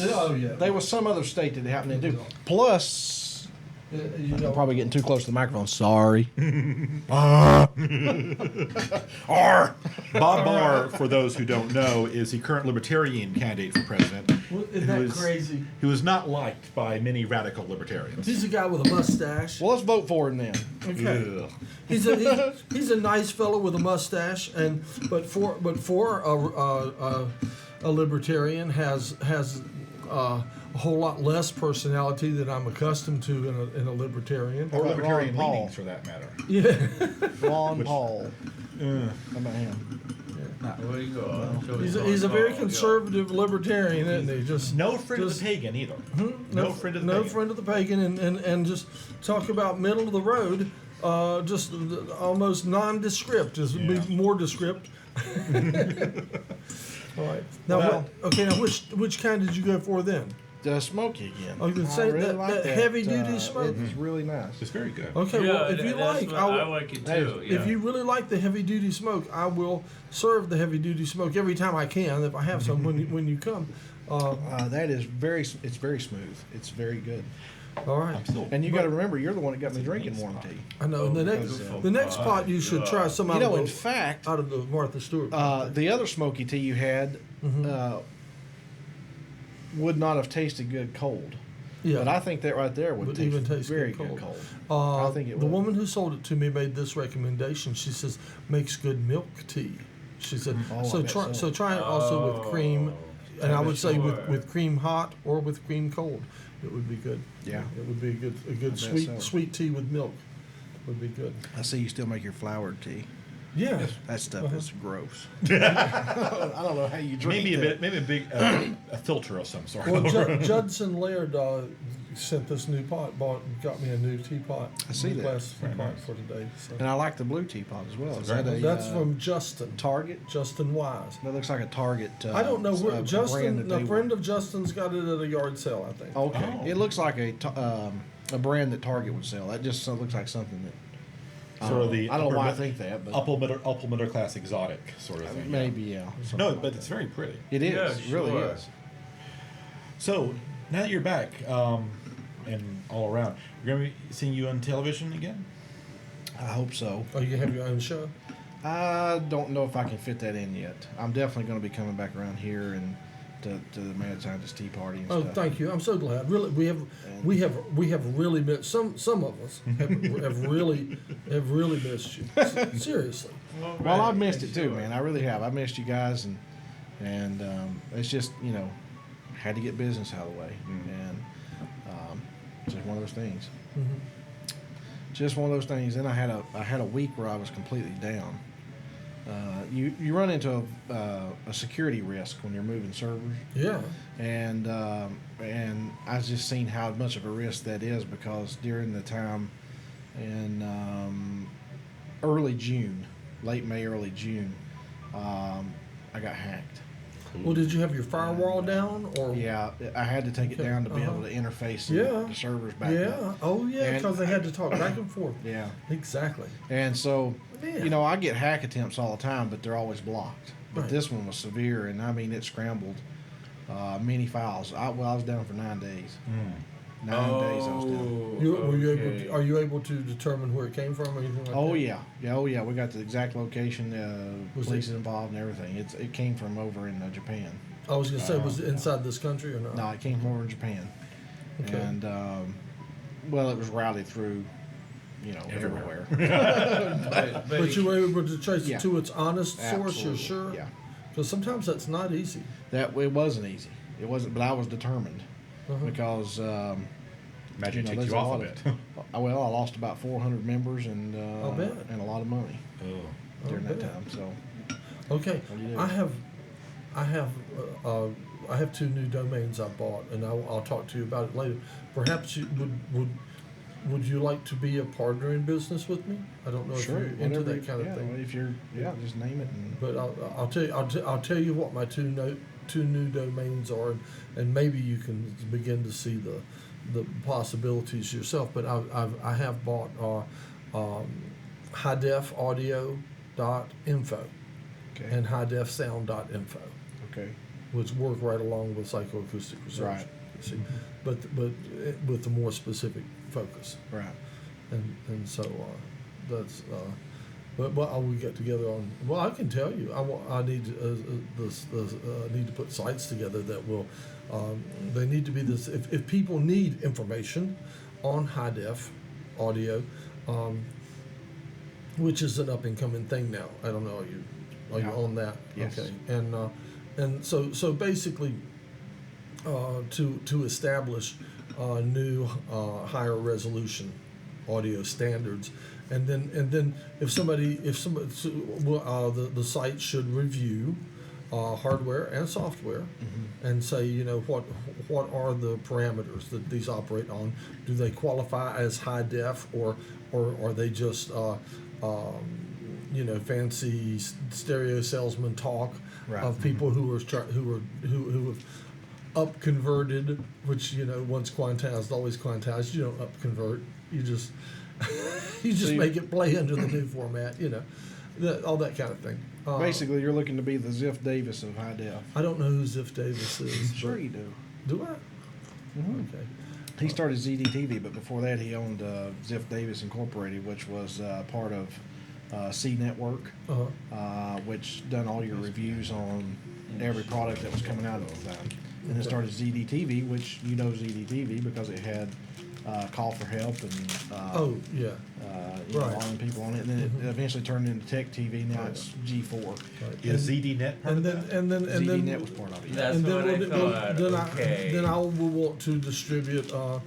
Speaker 1: Oh yeah.
Speaker 7: There was some other state that it happened to do. Plus,
Speaker 1: You
Speaker 7: I'm
Speaker 1: know,
Speaker 7: probably getting too close to the microphone. Sorry.
Speaker 3: Bob Barr, for those who don't know, is the current Libertarian candidate for president.
Speaker 1: isn't that crazy?
Speaker 3: Who is not liked by many radical libertarians.
Speaker 1: He's a guy with a mustache.
Speaker 7: Well, let's vote for him then.
Speaker 1: Okay.
Speaker 3: Ugh.
Speaker 1: He's a nice fellow with a mustache, but for a libertarian has a whole lot less personality than I'm accustomed to in a libertarian.
Speaker 3: Or
Speaker 7: about
Speaker 3: libertarian
Speaker 7: Ron Paul?
Speaker 3: leanings, for that matter.
Speaker 1: Yeah.
Speaker 7: Ron Paul. How about him?
Speaker 6: There you go.
Speaker 1: He's a very conservative libertarian, isn't he? Just
Speaker 3: No friend of
Speaker 1: just-
Speaker 3: the pagan either.
Speaker 1: no
Speaker 3: friend of the
Speaker 1: no
Speaker 3: pagan.
Speaker 1: friend of the pagan, and just talk about middle of the road, just almost nondescript, just
Speaker 3: Yeah.
Speaker 1: be more descript. All right. Now,
Speaker 7: Well-
Speaker 1: now which kind did you go for then?
Speaker 7: The smoky again.
Speaker 1: Oh, you can say that heavy-duty smoke?
Speaker 7: It was really nice.
Speaker 3: It's very good.
Speaker 1: Okay, well, if you like,
Speaker 6: I like it too. Yeah.
Speaker 1: if you really like the heavy duty smoke, I will serve the heavy duty smoke every time I can if I have some when you come.
Speaker 7: That is it's very smooth. It's very good.
Speaker 1: All right.
Speaker 3: I'm still.
Speaker 7: And you got to remember, you're the one that got me drinking warm tea.
Speaker 1: I know. And the next pot you should try some
Speaker 7: You
Speaker 1: out
Speaker 7: know, in
Speaker 1: of
Speaker 7: fact,
Speaker 1: the Martha Stewart.
Speaker 7: the other smoky tea you had would not have tasted good cold.
Speaker 1: yeah.
Speaker 7: But I think that right there would
Speaker 1: Would
Speaker 7: taste
Speaker 1: even taste
Speaker 7: very
Speaker 1: good
Speaker 7: good
Speaker 1: cold.
Speaker 7: cold. I think it
Speaker 1: the
Speaker 7: would.
Speaker 1: woman who sold it to me made this recommendation. She says makes good milk tea. She said
Speaker 7: Oh, I
Speaker 1: so
Speaker 7: bet
Speaker 1: try
Speaker 7: so.
Speaker 1: try it also with cream, and I would say
Speaker 6: sure.
Speaker 1: with cream hot or with cream cold. It would be good.
Speaker 7: Yeah.
Speaker 1: It would be a good
Speaker 7: bet
Speaker 1: sweet
Speaker 7: so.
Speaker 1: sweet tea with milk. Would be good.
Speaker 7: I see you still make your flowered tea.
Speaker 1: Yeah.
Speaker 7: That stuff
Speaker 1: Uh-huh.
Speaker 7: is gross. I don't know how you drink
Speaker 3: Maybe a
Speaker 7: that.
Speaker 3: bit, maybe a big a filter of some sort.
Speaker 1: Well, Judson Laird sent this new pot. Got me a new teapot.
Speaker 7: I see
Speaker 1: new
Speaker 7: that.
Speaker 1: glass
Speaker 3: Very
Speaker 1: teapot
Speaker 3: nice.
Speaker 1: for today. So.
Speaker 7: And I like the blue teapot as well. Is
Speaker 3: very
Speaker 7: that a,
Speaker 1: That's from Justin.
Speaker 7: Target?
Speaker 1: Justin Wise.
Speaker 7: That looks like a Target.
Speaker 1: I don't know where
Speaker 7: brand
Speaker 1: Justin.
Speaker 7: that
Speaker 1: A
Speaker 7: they
Speaker 1: friend of Justin's got it at a yard sale, I think.
Speaker 7: Okay.
Speaker 3: Oh.
Speaker 7: It looks like a brand that Target would sell. That just looks like something that.
Speaker 3: Sort of the
Speaker 7: I don't know
Speaker 3: upper
Speaker 7: why I
Speaker 3: mid-
Speaker 7: think that, but
Speaker 3: upper middle class exotic sort of thing.
Speaker 7: maybe yeah.
Speaker 3: No, but it's very pretty.
Speaker 7: It is.
Speaker 6: Yeah,
Speaker 7: It really
Speaker 6: sure.
Speaker 7: is.
Speaker 3: So now that you're back and all around, we're gonna be seeing you on television again.
Speaker 7: I hope so.
Speaker 1: Oh, you have your own show?
Speaker 7: I don't know if I can fit that in yet. I'm definitely going to be coming back around here and to the Mad Scientist Tea Party and
Speaker 1: Oh,
Speaker 7: stuff.
Speaker 1: thank you. I'm so glad. Really, we have really missed some of us have really missed you. Seriously.
Speaker 7: Well, I've missed it too, man. I really have. I missed you guys, and it's just had to get business out of the way, and it's just one of those things. Just one of those things. Then I had a week where I was completely down. You run into a security risk when you're moving servers,
Speaker 1: Yeah.
Speaker 7: and I've just seen how much of a risk that is, because during the time in early June, late May, early June, I got hacked.
Speaker 1: Well, did you have your firewall down or?
Speaker 7: Yeah, I had to take it down to be able to interface the servers back
Speaker 1: Yeah.
Speaker 7: up.
Speaker 1: Oh, yeah.
Speaker 7: And-
Speaker 1: Because they had to talk back and forth.
Speaker 7: Yeah.
Speaker 1: Exactly.
Speaker 7: And so,
Speaker 1: Yeah.
Speaker 7: I get hack attempts all the time, but they're always blocked. But
Speaker 1: Right.
Speaker 7: this one was severe, and I mean, it scrambled many files. I was down for 9 days. 9 days I was down.
Speaker 1: Were you able to, are you able to determine where it came from or anything like
Speaker 7: Oh
Speaker 1: that?
Speaker 7: yeah, oh yeah. We got the exact location,
Speaker 1: Was
Speaker 7: police
Speaker 1: it-
Speaker 7: involved, and everything. It came from over in Japan.
Speaker 1: I was gonna say, was it inside this country or not?
Speaker 7: No, it came from over in Japan,
Speaker 1: Okay.
Speaker 7: and well, it was routed through, everywhere.
Speaker 1: But you were able to trace
Speaker 7: Yeah.
Speaker 1: it to its honest source.
Speaker 7: Absolutely,
Speaker 1: You're sure?
Speaker 7: yeah.
Speaker 1: Because sometimes that's not easy.
Speaker 7: That it wasn't easy. It wasn't, but I was determined because.
Speaker 3: Imagine it takes
Speaker 7: there's
Speaker 3: you
Speaker 7: a
Speaker 3: off
Speaker 7: lot
Speaker 3: a
Speaker 7: of-
Speaker 3: bit.
Speaker 7: Well, I lost about 400 members and
Speaker 1: I'll bet.
Speaker 7: and a lot of money during
Speaker 1: I'll
Speaker 7: that
Speaker 1: bet.
Speaker 7: time. So
Speaker 1: Okay,
Speaker 7: What do you do?
Speaker 1: I have 2 new domains I bought, and I'll talk to you about it later. Perhaps you would you like to be a partner in business with me? I don't know if
Speaker 7: sure,
Speaker 1: you're into
Speaker 7: whatever.
Speaker 1: that kind of thing.
Speaker 7: If you're, just name it. And,
Speaker 1: But I'll tell you what my two new domains are, and maybe you can begin to see the possibilities yourself. But I have bought highdefaudio.info
Speaker 7: okay.
Speaker 1: and highdefsound.info,
Speaker 7: Okay.
Speaker 1: which work right along with psychoacoustic research.
Speaker 7: Right.
Speaker 1: You see, but with a more specific focus.
Speaker 7: Right.
Speaker 1: And so that's but we get together on. Well, I can tell you, I need need to put sites together that will. They need to be this. If people need information on high def audio, which is an up and coming thing now. I don't know. Are you on that?
Speaker 7: Yes.
Speaker 1: Okay. And so basically, to establish new higher resolution audio standards, and then if somebody the site should review hardware and software and say what are the parameters that these operate on. Do they qualify as high def or are they just fancy stereo salesman talk
Speaker 7: Right.
Speaker 1: of people who have up converted, which once quantized, always quantized. You don't up convert. You just make it play under the new format. All that kind of thing.
Speaker 7: Basically, you're looking to be the Ziff Davis of high def.
Speaker 1: I don't know who Ziff Davis is.
Speaker 7: Sure,
Speaker 1: but-
Speaker 7: you do.
Speaker 1: Do I? Okay.
Speaker 7: He started ZDTV, but before that, he owned Ziff Davis Incorporated, which was part of C Network, which done all your reviews on every product that was coming out at the time. And then started ZDTV, which ZDTV because it had Call for Help and
Speaker 1: Oh yeah. Right.
Speaker 7: allowing people on it. And then it eventually turned into Tech TV. Now it's G4.
Speaker 1: Right.
Speaker 3: Is ZDNet part
Speaker 1: And
Speaker 3: of
Speaker 1: then
Speaker 3: that?
Speaker 1: and then and then
Speaker 7: ZDNet was part of it.
Speaker 6: That's
Speaker 1: and then
Speaker 6: what I
Speaker 1: we'll-
Speaker 6: thought.
Speaker 1: then
Speaker 6: Okay.
Speaker 1: I will want to distribute a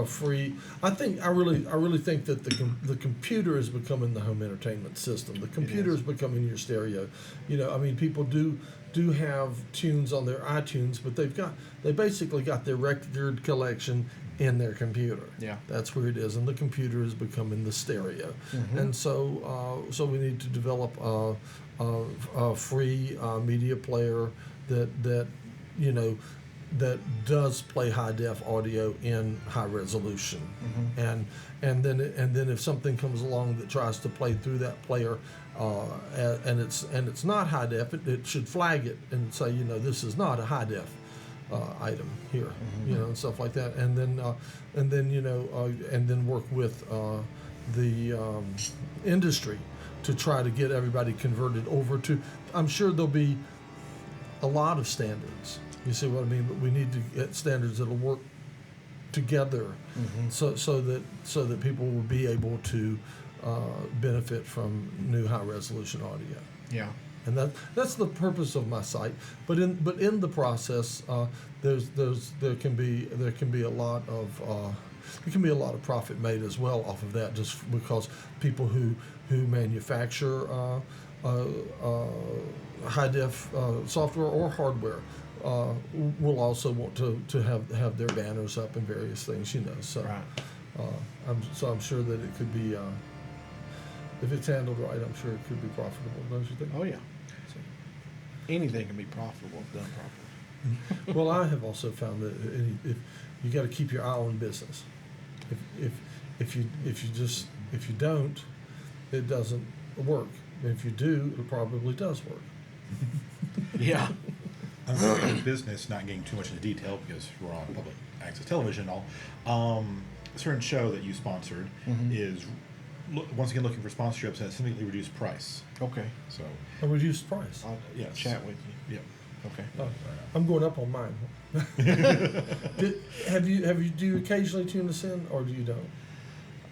Speaker 1: free. I really think that the computer is becoming the home entertainment system. The computer is becoming your stereo. People do have tunes on their iTunes, but they basically got their record collection in their computer.
Speaker 7: Yeah.
Speaker 1: That's where it is, and the computer is becoming the stereo. And so we need to develop a free media player that that does play high def audio in high resolution, and then if something comes along that tries to play through that player, and it's not high def, it should flag it and say, this is not a high def item here, and stuff like that, and then work with the industry to try to get everybody converted over to. I'm sure there'll be a lot of standards. You see what I mean? But we need to get standards that'll work together, so that people will be able to benefit from new high resolution audio.
Speaker 7: Yeah.
Speaker 1: And that's the purpose of my site. But in the process, there can be a lot of profit made as well off of that, just because people who manufacture high def software or hardware will also want to have their banners up and various things, So,
Speaker 7: Right.
Speaker 1: I'm sure that it could be, if it's handled right, I'm sure it could be profitable. Don't you think?
Speaker 7: Oh yeah. Anything can be profitable if done properly.
Speaker 1: Well, I have also found that if you got to keep your eye on business. If you don't, it doesn't work. If you do, it probably does work.
Speaker 7: Yeah.
Speaker 3: Unfortunately, business, not getting too much into detail because we're on public access television and all. A certain show that you sponsored is once again looking for sponsorships at a significantly reduced price.
Speaker 7: Okay.
Speaker 3: So,
Speaker 1: A reduced price.
Speaker 7: I'll
Speaker 3: yes.
Speaker 7: chat with you.
Speaker 3: Yeah.
Speaker 7: Okay.
Speaker 1: Oh, I'm going up on mine. Do you occasionally tune us in, or do you don't?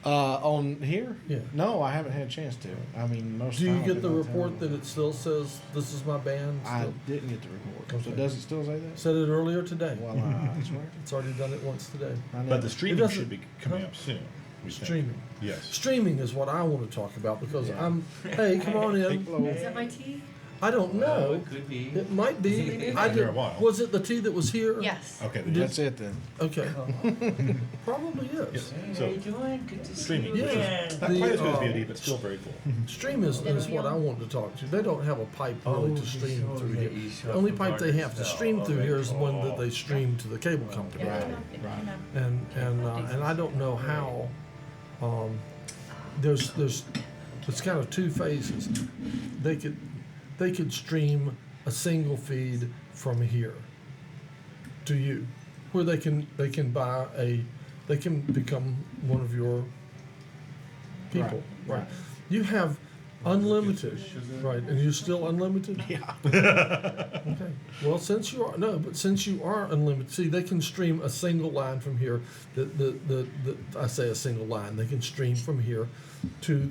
Speaker 7: On here?
Speaker 1: Yeah.
Speaker 7: No, I haven't had a chance to. I mean, most.
Speaker 1: Do you
Speaker 7: of the time
Speaker 1: get
Speaker 7: I've
Speaker 1: the
Speaker 7: been out of
Speaker 1: report
Speaker 7: town.
Speaker 1: that it still says this is my band?
Speaker 7: I
Speaker 1: Still?
Speaker 7: didn't get the report. So
Speaker 1: Okay.
Speaker 7: does it still say that?
Speaker 1: Said it earlier today.
Speaker 7: Well, I swear.
Speaker 1: It's already done it once today.
Speaker 7: I know.
Speaker 3: But the streaming
Speaker 1: doesn't-
Speaker 3: should be coming up soon. we think.
Speaker 1: Streaming.
Speaker 3: Yes.
Speaker 1: Streaming is what I want to talk about because
Speaker 7: Yeah.
Speaker 1: hey, come on in.
Speaker 5: Is that my tea?
Speaker 1: I don't know.
Speaker 6: It could be.
Speaker 1: It might be. I
Speaker 3: Been there a
Speaker 1: did.
Speaker 3: while.
Speaker 1: Was it the tea that was here?
Speaker 5: Yes.
Speaker 3: Okay.
Speaker 7: That's it then.
Speaker 1: Okay. Probably is.
Speaker 3: Yes.
Speaker 6: Hey,
Speaker 3: So-
Speaker 6: how you doing? Good to see
Speaker 3: Streaming.
Speaker 6: you
Speaker 1: Yeah.
Speaker 6: again.
Speaker 3: Not
Speaker 1: The,
Speaker 3: quite as good as
Speaker 1: uh,
Speaker 3: VOD, but still very cool.
Speaker 1: Stream is what I want to talk to. They don't have a pipe really to stream through here. The only pipe they have to stream through here is the one that they stream to the cable company.
Speaker 7: Right.
Speaker 1: And I don't know how. There's it's kind of two phases. They could stream a single feed from here to you, where they can become one of your people.
Speaker 7: Right.
Speaker 1: You have unlimited, right? And you're still unlimited.
Speaker 7: Yeah.
Speaker 1: Okay. Well, since you are unlimited, see, they can stream a single line from here. I say a single line. They can stream from here to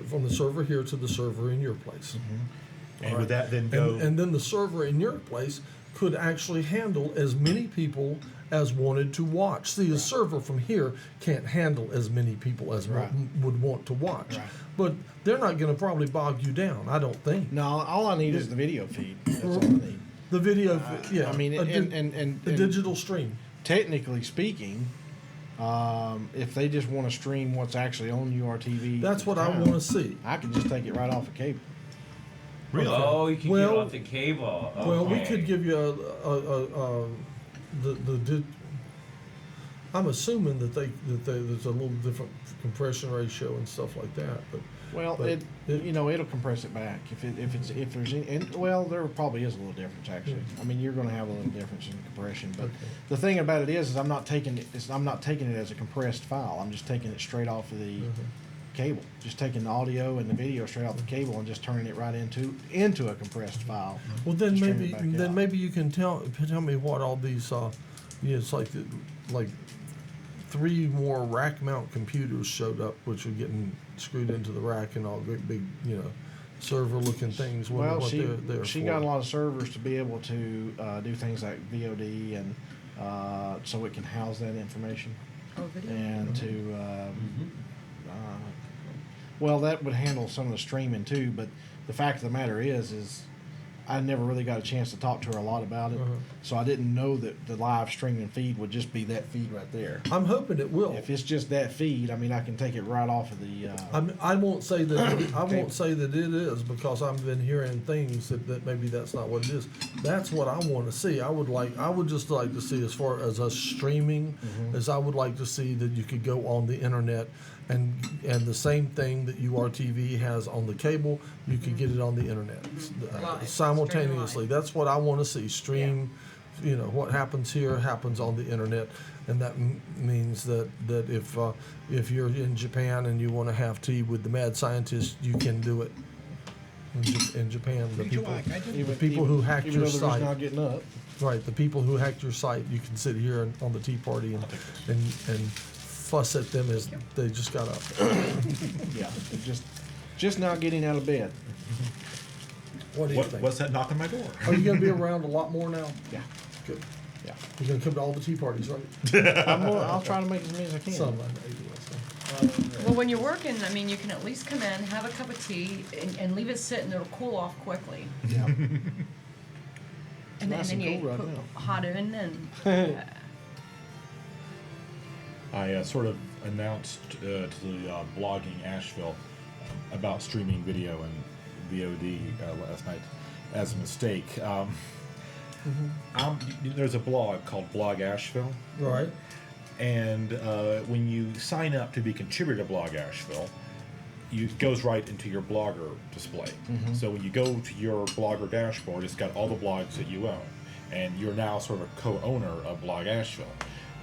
Speaker 1: from the server here to the server in your place.
Speaker 3: And would that then go?
Speaker 1: And then the server in your place could actually handle as many people as wanted to watch. See, the server from here can't handle as many people as
Speaker 7: Right.
Speaker 1: would want to watch.
Speaker 7: Right.
Speaker 1: But they're not going to probably bog you down, I don't think.
Speaker 7: No, all I need is the video feed. That's all I need.
Speaker 1: The video, yeah.
Speaker 7: I mean,
Speaker 1: a di-
Speaker 7: and
Speaker 1: the digital stream.
Speaker 7: technically speaking, if they just want to stream what's actually on URTV,
Speaker 1: That's what I
Speaker 7: at the
Speaker 1: want to
Speaker 7: time,
Speaker 1: see.
Speaker 7: I can just take it right off of cable.
Speaker 3: Really?
Speaker 6: Oh, you can
Speaker 1: Well-
Speaker 6: get off the cable. Okay.
Speaker 1: Well, we could give you I'm assuming that there's a little different compression ratio and stuff like that, but
Speaker 7: Well,
Speaker 1: But
Speaker 7: it'll compress it back if there's any, and well, there probably is a little difference actually. I mean, you're going to have a little difference in compression, but
Speaker 1: Okay.
Speaker 7: the thing about it is I'm not taking it as a compressed file. I'm just taking it straight off of the cable, just taking the audio and the video straight off the cable and just turning it right into a compressed file.
Speaker 1: well, then
Speaker 7: to stream
Speaker 1: maybe
Speaker 7: it back out.
Speaker 1: maybe you can tell me what all these it's like 3 more rack mount computers showed up, which are getting screwed into the rack and all great big server looking things. Wonder
Speaker 7: Well,
Speaker 1: what
Speaker 7: she
Speaker 1: they're for.
Speaker 7: got a lot of servers to be able to do things like VOD and so it can house that information and to well, that would handle some of the streaming too. But the fact of the matter is I never really got a chance to talk to her a lot about it, so I didn't know that the live streaming feed would just be that feed right there.
Speaker 1: I'm hoping it will.
Speaker 7: If it's just that feed, I mean, I can take it right off of the.
Speaker 1: I won't say that I won't say that it is, because I've been hearing things that maybe that's not what it is. That's what I want to see. I would just like to see, as far as us streaming, as I would like to see that you could go on the internet and the same thing that URTV has on the cable, you could get it on the internet
Speaker 8: Live.
Speaker 1: simultaneously.
Speaker 8: Stream live.
Speaker 1: That's what I want to see. Stream, you know, what happens here happens on the internet, and that means that if you're in Japan and you want to have tea with the mad scientist, you can do it. In Japan, the people who hacked
Speaker 7: even
Speaker 1: your
Speaker 7: though they're just
Speaker 1: site,
Speaker 7: not getting up.
Speaker 1: right? The people who hacked your site, you can sit here on the Tea Party and fuss at them as they just got up.
Speaker 7: Yeah, they're just now getting out of bed.
Speaker 1: What do you think?
Speaker 3: What's that knock on my door?
Speaker 1: Are you going to be around a lot more now?
Speaker 7: Yeah,
Speaker 1: Good.
Speaker 7: yeah.
Speaker 1: You're going to come to all the tea parties, right?
Speaker 7: I'll try to make as many as I can.
Speaker 1: Some, I know you will, so.
Speaker 8: Well, when you're working, I mean, you can at least come in, have a cup of tea, and leave it sit, and it'll cool off quickly.
Speaker 7: Yeah.
Speaker 8: And
Speaker 7: nice
Speaker 8: then
Speaker 7: and
Speaker 8: you
Speaker 7: cool right
Speaker 8: put
Speaker 7: now.
Speaker 8: hot in, and
Speaker 3: I sort of announced to the blogging Asheville about streaming video and VOD last night as a mistake. There's a blog called Blog Asheville,
Speaker 1: Right.
Speaker 3: and when you sign up to be a contributor to Blog Asheville, it goes right into your blogger display. So when you go to your blogger dashboard, it's got all the blogs that you own, and you're now sort of a co-owner of Blog Asheville.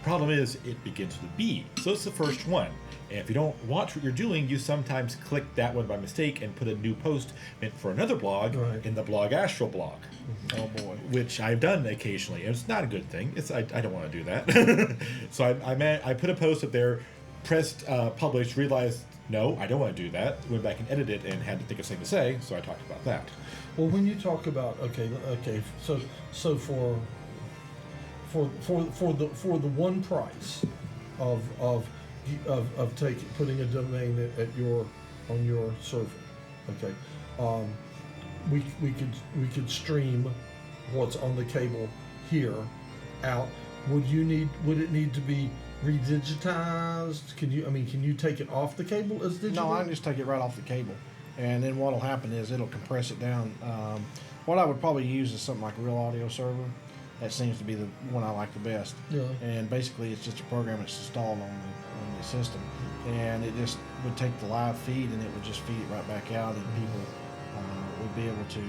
Speaker 3: Problem is, it begins with a B, so it's the first one. And if you don't watch what you're doing, you sometimes click that one by mistake and put a new post meant for another blog
Speaker 1: Right.
Speaker 3: in the Blog Asheville blog.
Speaker 7: Oh boy.
Speaker 3: Which I've done occasionally, and it's not a good thing. I don't want to do that. So I put a post up there, pressed publish, realized no, I don't want to do that. Went back and edited it and had to think of something to say, so I talked about that.
Speaker 1: Well, when you talk about so for the one price of putting a domain on your server, okay, we could stream what's on the cable here out. Would it need to be redigitized? Can you take it off the cable as digital?
Speaker 7: No, I can just take it right off the cable, and then what'll happen is it'll compress it down. What I would probably use is something like a Real Audio Server. That seems to be the one I like the best.
Speaker 1: Yeah.
Speaker 7: And basically, it's just a program that's installed on the system, and it just would take the live feed and it would just feed it right back out, and people would be able to.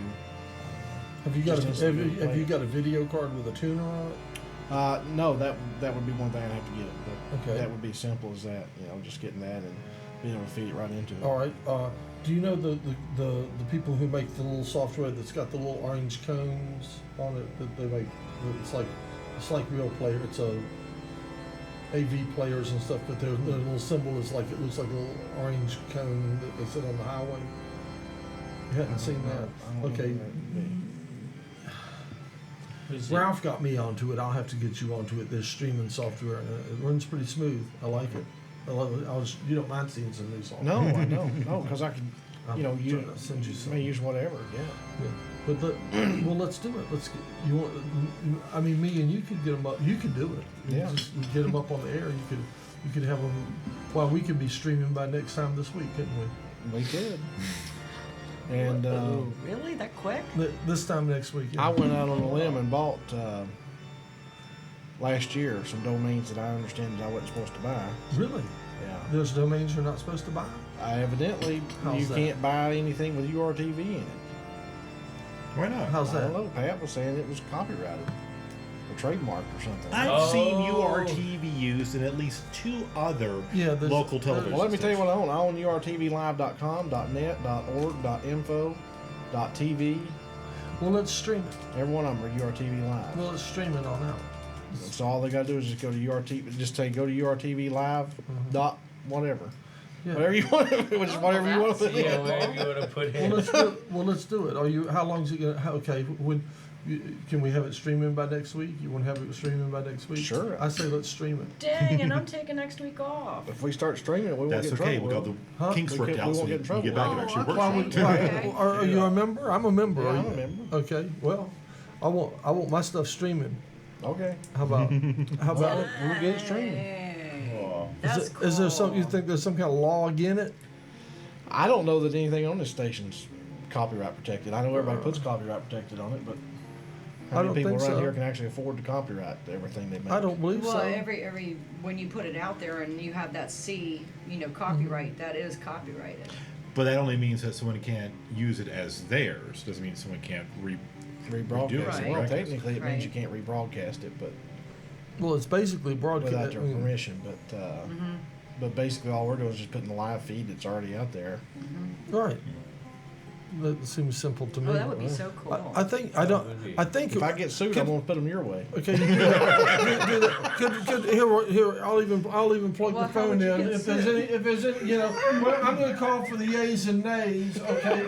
Speaker 1: Have you got a video card with a tuner on it?
Speaker 7: No, that would be one thing I'd have to get. But
Speaker 1: Okay.
Speaker 7: that would be simple as that. Just getting that and being able to feed it right into it.
Speaker 1: All right. Do you know the people who make the little software that's got the little orange cones on it that they make? It's like real player. It's a AV players and stuff, but their little symbol is like, it looks like a little orange cone that they sit on the highway. You hadn't seen that?
Speaker 7: I don't know
Speaker 1: Okay.
Speaker 7: who that would be.
Speaker 1: Ralph got me onto it. I'll have to get you onto it. There's streaming software, and it runs pretty smooth. I like it. I love it. You don't mind seeing some new software?
Speaker 7: No, I don't. No, because I can,
Speaker 1: I'll
Speaker 7: you
Speaker 1: send you some.
Speaker 7: may use whatever. Yeah.
Speaker 1: Yeah. But let's do it. Me and you could get them up. You could do it.
Speaker 7: Yeah.
Speaker 1: Just get them up on the air. You could have them. Well, we could be streaming by next time this week, couldn't we?
Speaker 7: We could. And
Speaker 8: really that quick?
Speaker 1: This time next week. Yeah.
Speaker 7: I went out on a limb and bought last year some domains that I understand that I wasn't supposed to buy.
Speaker 1: Really?
Speaker 7: Yeah.
Speaker 1: There's domains you're not supposed to buy.
Speaker 7: Evidently,
Speaker 1: How's
Speaker 7: you
Speaker 1: that?
Speaker 7: can't buy anything with URTV in it.
Speaker 3: Why not?
Speaker 1: How's
Speaker 7: I
Speaker 1: that?
Speaker 7: don't know. Pat was saying it was copyrighted or trademarked or something.
Speaker 3: I've seen
Speaker 1: Oh.
Speaker 3: URTV used in at least 2 other
Speaker 1: Yeah, there's-
Speaker 3: local television
Speaker 7: Well, let me tell you what
Speaker 3: stations.
Speaker 7: I own. I own URTVlive.com, .net, .org, .info, .tv.
Speaker 1: Well, let's stream it.
Speaker 7: Every one of them are URTV Live.
Speaker 1: Well, let's stream it on out.
Speaker 7: So all they got to do is just go to URTV, just say go to URTV Live dot whatever.
Speaker 1: Yeah.
Speaker 7: Whatever you want, which is whatever you want to put
Speaker 6: Yeah,
Speaker 7: in.
Speaker 6: whatever you want to put
Speaker 1: Well,
Speaker 6: in.
Speaker 1: let's do it. How long is it gonna? Okay, Can we have it streaming by next week? You want to have it streaming by next week?
Speaker 7: Sure.
Speaker 1: I say let's stream it.
Speaker 8: Dang, and I'm taking next week off.
Speaker 7: If we start streaming it, we won't
Speaker 3: That's
Speaker 7: get in
Speaker 3: okay.
Speaker 7: trouble.
Speaker 3: We got
Speaker 7: will
Speaker 3: the
Speaker 1: Huh?
Speaker 3: kinks
Speaker 7: We
Speaker 3: worked
Speaker 7: can't-
Speaker 3: out,
Speaker 7: we
Speaker 3: so
Speaker 7: won't
Speaker 3: you
Speaker 7: get in
Speaker 3: can get
Speaker 7: trouble.
Speaker 3: back and actually
Speaker 8: Oh,
Speaker 3: work.
Speaker 1: Why
Speaker 8: okay.
Speaker 1: would,
Speaker 8: Okay.
Speaker 1: are you a member? I'm a member.
Speaker 7: Yeah,
Speaker 1: Are
Speaker 7: I'm
Speaker 1: you-
Speaker 7: a member.
Speaker 1: Okay. Well, I want my stuff streaming.
Speaker 7: Okay.
Speaker 1: How about? How about it?
Speaker 7: We'll get it streaming.
Speaker 1: Is there some? You think there's some kind of log in it?
Speaker 7: I don't know that anything on this station's copyright protected. I know everybody puts copyright protected on it, but
Speaker 1: I
Speaker 7: how
Speaker 1: don't
Speaker 7: many people
Speaker 1: think
Speaker 7: around
Speaker 1: so.
Speaker 7: here can actually afford to copyright everything they make?
Speaker 1: I don't believe
Speaker 8: Well,
Speaker 1: so.
Speaker 8: every when you put it out there and you have that C, copyright, that is copyrighted.
Speaker 3: But that only means that someone can't use it as theirs. Doesn't mean someone can't
Speaker 7: rebroadcast
Speaker 3: redo it.
Speaker 7: it.
Speaker 8: Right.
Speaker 7: Well,
Speaker 3: Right.
Speaker 7: technically, it means you
Speaker 8: Right.
Speaker 7: can't rebroadcast it, but
Speaker 1: Well, it's basically broadcast.
Speaker 7: without their permission. But basically, all we're doing is just putting the live feed that's already out there.
Speaker 1: Right. That seems simple to me.
Speaker 8: Oh, that would be so cool.
Speaker 1: I think I don't.
Speaker 6: would be.
Speaker 1: I think
Speaker 7: If I get sued, I'm gonna put them your way.
Speaker 1: Okay, you do that. Do that. Could, here. I'll even plug
Speaker 8: Well,
Speaker 1: the
Speaker 8: how
Speaker 1: phone
Speaker 8: would you
Speaker 1: in.
Speaker 8: get
Speaker 1: If there's any, well, I'm going to call for the yays and nays. Okay,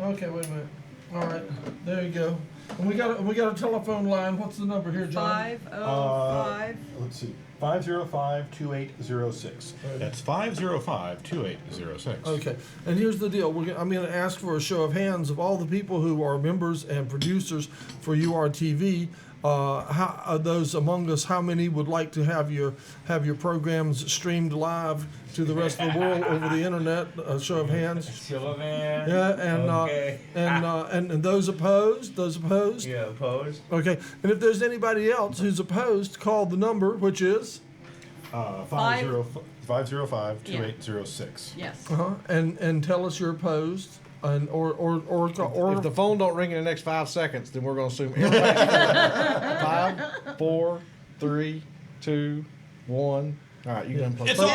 Speaker 1: okay, wait a minute. All right, there you go. And we got a telephone line. What's the number here, John?
Speaker 8: 505.
Speaker 3: Let's see. 505-2806. That's 505-2806.
Speaker 1: Okay, and here's the deal. I'm going to ask for a show of hands of all the people who are members and producers for URTV. How those among us, how many would like to have your programs streamed live to the rest of the world over the internet? A show of hands.
Speaker 6: Silverman.
Speaker 1: Yeah, and
Speaker 6: Okay.
Speaker 1: and those opposed. Those opposed.
Speaker 6: Yeah, opposed.
Speaker 1: Okay, and if there's anybody else who's opposed, call the number, which is
Speaker 3: 505-2806.
Speaker 8: Yes.
Speaker 1: and tell us you're opposed, and or
Speaker 7: If the phone don't ring in the next 5 seconds, then we're gonna assume everybody's 5, 4, 3, 2, 1. All right, you can unplug.
Speaker 3: It's on!
Speaker 1: Will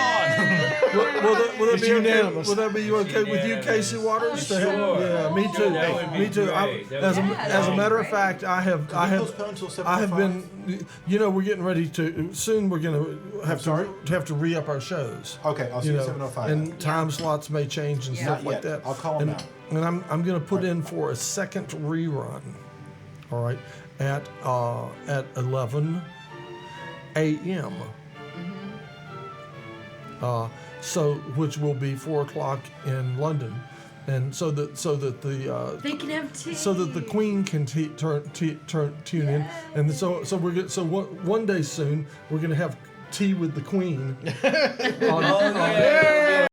Speaker 1: that
Speaker 7: It's
Speaker 1: be okay?
Speaker 7: unanimous.
Speaker 1: Will that be okay with you, Casey Waters? to have-
Speaker 6: Sure.
Speaker 1: Yeah, me too.
Speaker 6: That would be
Speaker 1: Me too.
Speaker 6: great. That
Speaker 1: As a,
Speaker 6: would be
Speaker 1: as a
Speaker 6: great.
Speaker 1: matter of fact, I have
Speaker 3: postpone till
Speaker 1: I have
Speaker 3: 7:05?
Speaker 1: been. We're getting ready to soon. We're going to have to re up our shows.
Speaker 3: Okay, I'll see you at 7:05.
Speaker 1: And time slots may change and
Speaker 8: Yeah.
Speaker 1: stuff
Speaker 3: Not
Speaker 1: like
Speaker 3: yet.
Speaker 1: that.
Speaker 3: I'll call 'em
Speaker 1: and,
Speaker 3: now.
Speaker 1: And I'm going to put in for a second rerun. All right, at 11 a.m. So which will be 4 o'clock in London, and so that the
Speaker 8: They can have tea.
Speaker 1: so that the Queen can tune in, and so one day soon we're gonna have tea with the Queen.
Speaker 6: Oh, yeah.